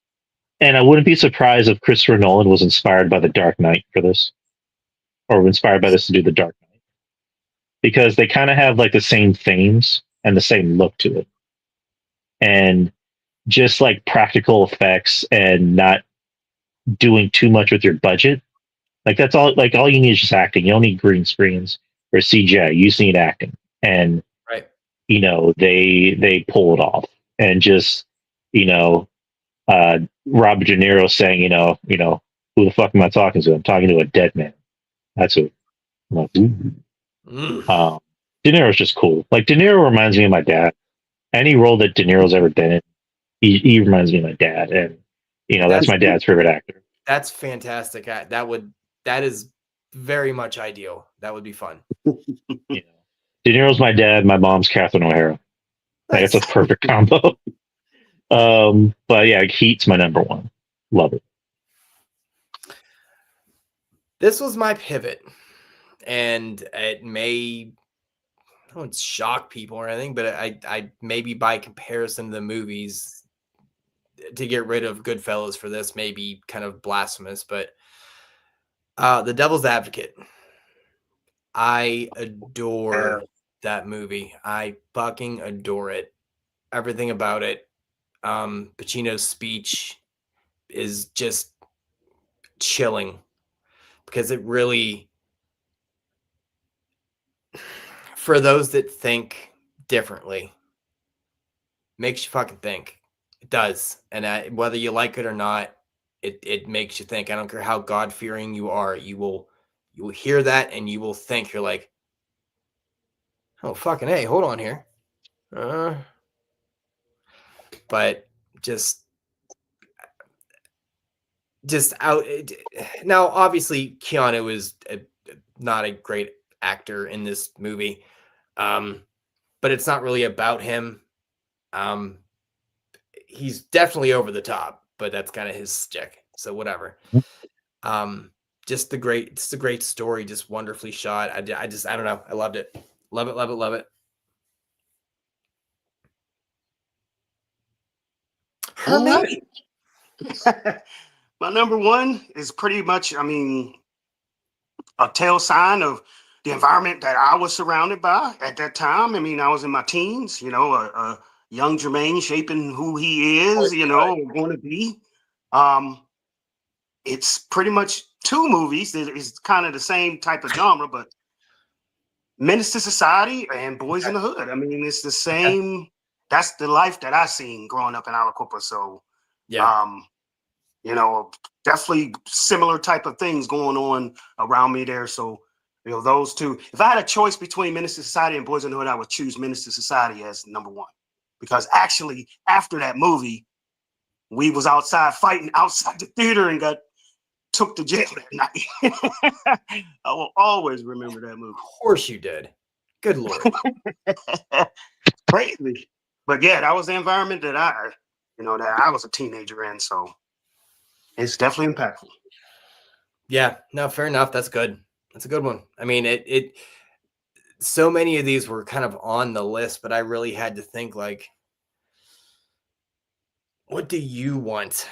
and I wouldn't be surprised if Christopher Nolan was inspired by The Dark Knight for this, or inspired by this to do The Dark Knight, because they kind of have like the same themes and the same look to it, and just like practical effects and not doing too much with your budget. Like that's all. Like all you need is just acting. You don't need green screens or CGI. You just need acting, and Right. they pull it off. And just you know, Robert De Niro saying, who the fuck am I talking to? I'm talking to a dead man. That's who. I'm like, ooh. Mm. De Niro's just cool. Like De Niro reminds me of my dad. Any role that De Niro's ever been in, he reminds me of my dad, and that's That's my dad's favorite actor. that's fantastic. That is very much ideal. That would be fun. You know, De Niro's my dad. My mom's Catherine O'Hara. Like it's Nice. a perfect combo. But yeah, Heat's my number one. Love it. This was my pivot, and it may I don't shock people or anything, but I maybe by comparison to the movies, to get rid of Goodfellas for this may be kind of blasphemous, but The Devil's Advocate. I adore that movie. I fucking adore it. Everything about it. Pacino's speech is just chilling because it really, for those that think differently, makes you fucking think. It does. And whether you like it or not, it makes you think. I don't care how God-fearing you are, you will hear that and you will think. You're like, oh fucking hey, hold on here. But just out now, obviously Keanu is not a great actor in this movie, but it's not really about him. He's definitely over the top, but that's kind of his stick, so whatever. Just it's a great story, just wonderfully shot. I don't know, I loved it. Love it, love it, love it. All Herman. right. My number one is pretty much, a tell sign of the environment that I was surrounded by at that time. I was in my teens, a young Jermaine shaping who he is, going to be. It's pretty much two movies. It's kind of the same type of genre, but Menace to Society and Boys in the Hood. It's the same. That's the life that I seen growing up in Aliquippa. So, Yeah. Definitely similar type of things going on around me there. So, those two. If I had a choice between Menace to Society and Boys in the Hood, I would choose Menace to Society as number one. Because actually, after that movie, we was outside fighting outside the theater and got took to jail that night. I will always remember that movie. Of course you did. Good Lord. Crazy. But yeah, that was the environment that I was a teenager in. So it's definitely impactful. Yeah, no, fair enough. That's good. That's a good one. It so many of these were kind of on the list, but I really had to think like, what do you want?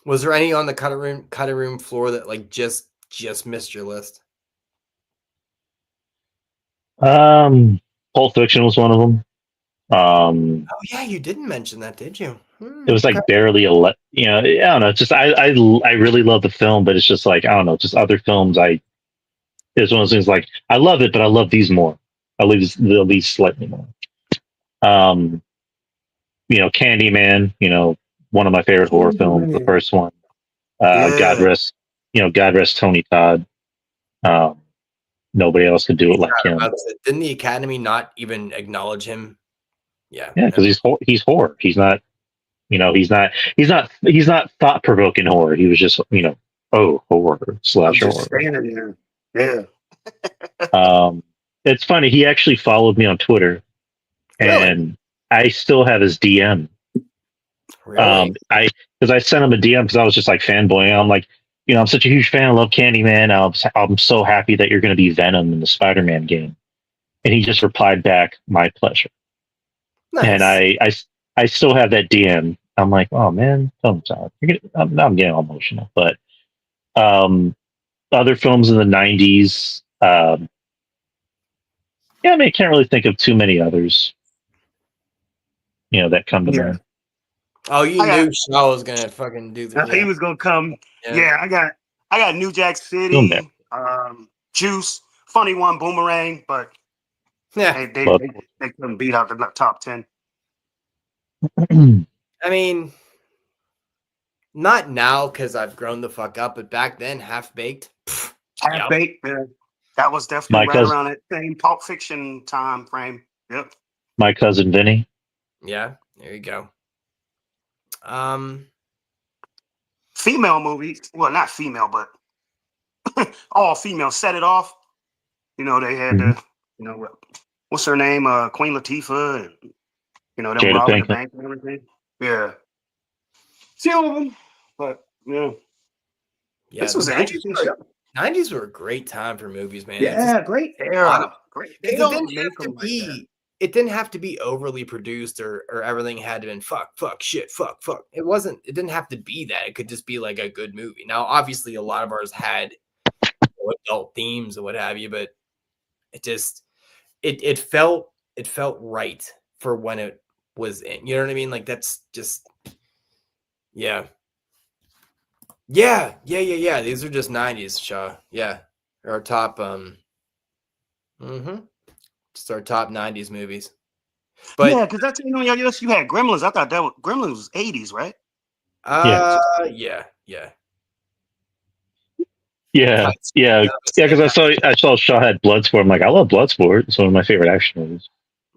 Was there any on the cutting room floor that like just missed your list? Pulp Fiction was one of them. Oh yeah, you didn't mention that, did you? It was like barely you know, I don't know. Just I really love the film, but it's just like I don't know. Just other films, it's one of those things like I love it, but I love these more. I love these slightly more. Um, you know, Candyman. You know, one of my favorite horror films. The Man. first one. God Yeah. rest. You know, God rest Tony Todd. Um, Nobody else could do it like him. Didn't the Academy not even acknowledge him? Yeah. Yeah, because he's horror. He's not. You know, he's not thought provoking horror. He was just horror I'm slash just horror. standing there. Yeah. It's funny. He actually followed me on Twitter, Really? and I still have his DM. Really? Because I sent him a DM because I was just like fanboying. I'm like, I'm such a huge fan. I love Candyman. I'm so happy that you're going to be Venom in the Spider-Man game. And he just replied back, "My pleasure." Nice. And I still have that DM. I'm like, oh man, I'm getting all emotional. But other films in the '90s, yeah, I mean, I can't really think of too many others, that come to Yeah. mind. Oh, you knew Shaw was gonna fucking do the. He was gonna come. Yeah, I got New Jack Doing that. City, Juice, funny one, Boomerang, but Yeah. they couldn't beat out the top 10. I mean, not now because I've grown the fuck up, but back then, Half Baked. Half Baked, yeah. That was definitely around that same Pulp Fiction time frame. Yep. My Cousin Vinny. Yeah, there you go. Female movies. Well, not female, but all female. Set It Off. They had what's her name? Queen Latifah, and them Jada robbing the Pinkett. bank and everything. Yeah. Few of them, but yeah. This was an interesting show. 90s were a great time for movies, man. Yeah, great era. Great. It didn't have to be overly produced or everything had to be fuck, shit, fuck. It didn't have to be that. It could just be like a good movie. Now, obviously, a lot of ours had adult themes or what have you, but it just it felt right for when it was in. You know what I mean? Like that's just yeah. These are just 90s, Shaw. Yeah. Our top just our top 90s movies. But yeah, because that's on your list. You had Gremlins. I thought Gremlins was 80s, right? Yeah. Because I saw Shaw had Bloodsport. I'm like, I love Bloodsport. It's one of my favorite action movies.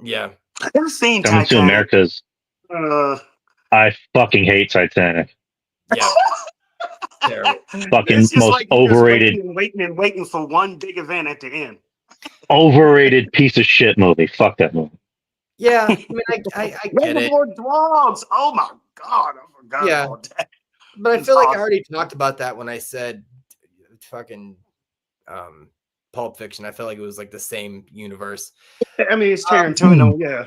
Yeah. I've seen Coming to America's. I fucking hate Titanic. Yeah. Fucking most like overrated. Waiting for one big event at the end. Overrated piece of shit movie. Fuck that movie. Yeah, I mean, I get it. Dogs. Oh my god, I forgot about that. But I feel like I already talked about that when I said fucking Pulp Fiction. I felt like it was like the same universe. I mean, it's Tarantino, yeah.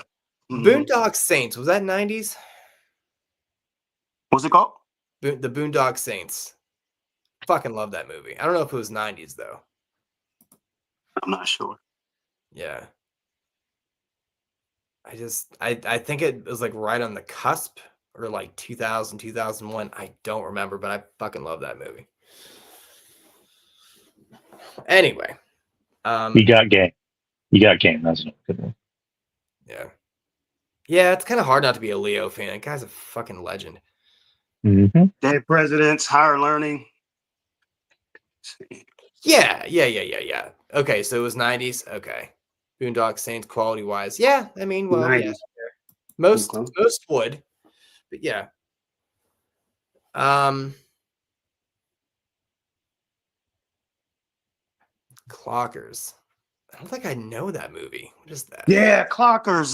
Boondock Saints, was that 90s? What's it called? The Boondock Saints. Fucking love that movie. I don't know if it was 90s though. I'm not sure. Yeah. I think it was like right on the cusp or like 2000, 2001. I don't remember, but I fucking love that movie. Anyway. You got game. That's a good one. Yeah. Yeah, it's kind of hard not to be a Leo fan. That guy's a fucking legend. Mm-hmm. Dead Presidents, Higher Learning. Yeah. Okay, so it was 90s. Okay. Boondock Saints quality wise. Yeah, I mean, well, 90s. Yeah. Most would. But yeah. Clockers. I don't think I know that movie. What is that? Yeah, Clockers.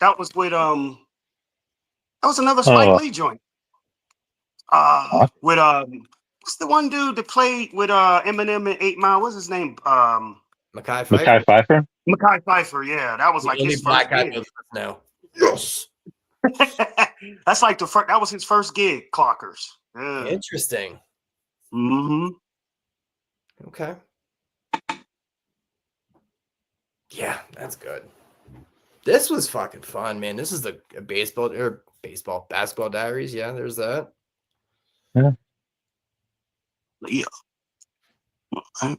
That was with that was another Spike Lee joint. With what's the one dude that played with Eminem in 8 Mile? What's his name? Mekhi Phifer. Mekhi Phifer. Yeah, that was like his first gig. No. Yes. That's like that was his first gig. Clockers. Yeah. Interesting. Mm-hmm. Okay. Yeah, that's good. This was fucking fun, man. This is a baseball or basketball diaries. Yeah, there's that. Yeah. Okay.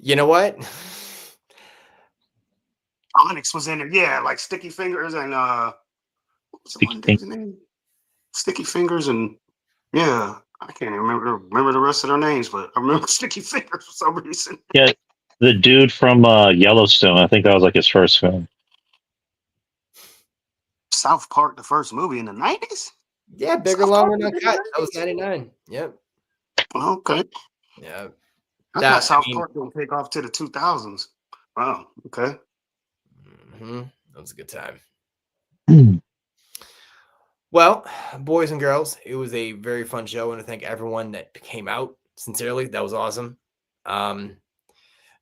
You know what? Onyx was in it. Yeah, like Sticky Fingers and what's the one Sticky dude's name? Sticky Fingers and yeah, I can't even remember the rest of their names, but I remember Sticky Fingers for some reason. Yeah, the dude from Yellowstone. I think that was like his first film. South Park, the first movie in the 90s? Yeah, bigger, South longer, Park not was in cut. the That was 90s? 99. Yep. Okay. Yeah. I thought South Park didn't take off to the 2000s. Wow. Okay. That was a good time. Hmm. Well, boys and girls, it was a very fun show. I want to thank everyone that came out. Sincerely, that was awesome.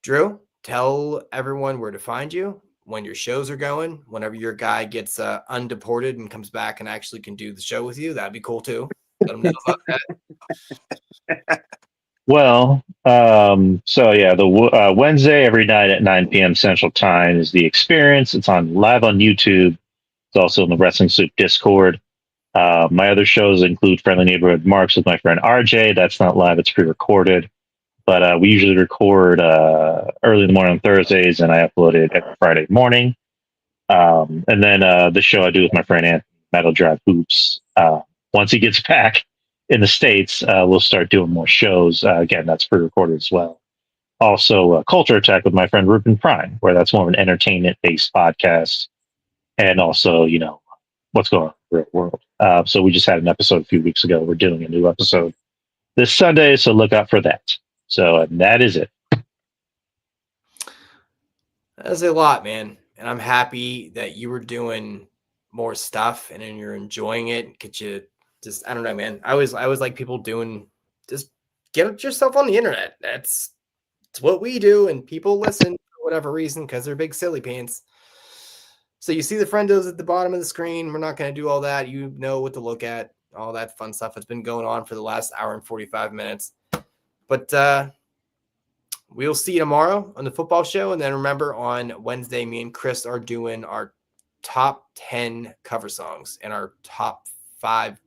Drew, tell everyone where to find you, when your shows are going, whenever your guy gets undeported and comes back and actually can do the show with you. That'd be cool too. Let them know about that. Well, so yeah, the Wednesday every night at 9 p.m. Central Time is the experience. It's on live on YouTube. It's also in the Wrestling Soup Discord. My other shows include Friendly Neighborhood Marks with my friend RJ. That's not live; it's pre-recorded. But we usually record early in the morning on Thursdays, and I upload it every Friday morning. And then the show I do with my friend Anthony, Metal Drive Hoops. Once he gets back in the States, we'll start doing more shows. Again, that's pre-recorded as well. Also, Culture Attack with my friend Ruben Prime, where that's more of an entertainment-based podcast. And also, you know, what's going on in the real world. So we just had an episode a few weeks ago. We're doing a new episode this Sunday, so look out for that. So that is it. That's a lot, man. And I'm happy that you were doing more stuff and then you're enjoying it. Could you just, I don't know, man. I always like people doing, just get yourself on the internet. It's what we do, and people listen for whatever reason because they're big silly pants. So you see the friendos at the bottom of the screen. We're not going to do all that. You know what to look at, all that fun stuff that's been going on for the last hour and 45 minutes. But we'll see you tomorrow on the football show. And then remember, on Wednesday, me and Chris are doing our top 10 cover songs and our top 5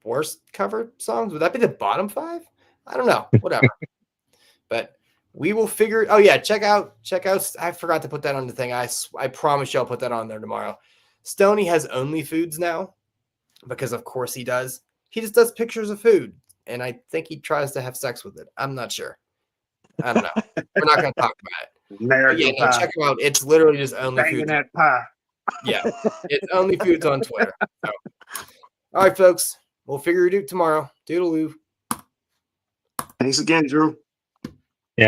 worst cover songs. Would that be the bottom 5? I don't know. Whatever. But we will figure. Oh yeah, check out. I forgot to put that on the thing. I promise you I'll put that on there tomorrow. Stoney has OnlyFoods now because of course he does. He just does pictures of food, and I think he tries to have sex with it. I'm not sure. I don't know. We're not going to talk about it. But yeah, no, check him out. It's literally just Banging OnlyFoods. that pie. Yeah, it's OnlyFoods on Twitter. So. All right, folks. We'll figure it out tomorrow. Doodaloo. Thanks again, Drew.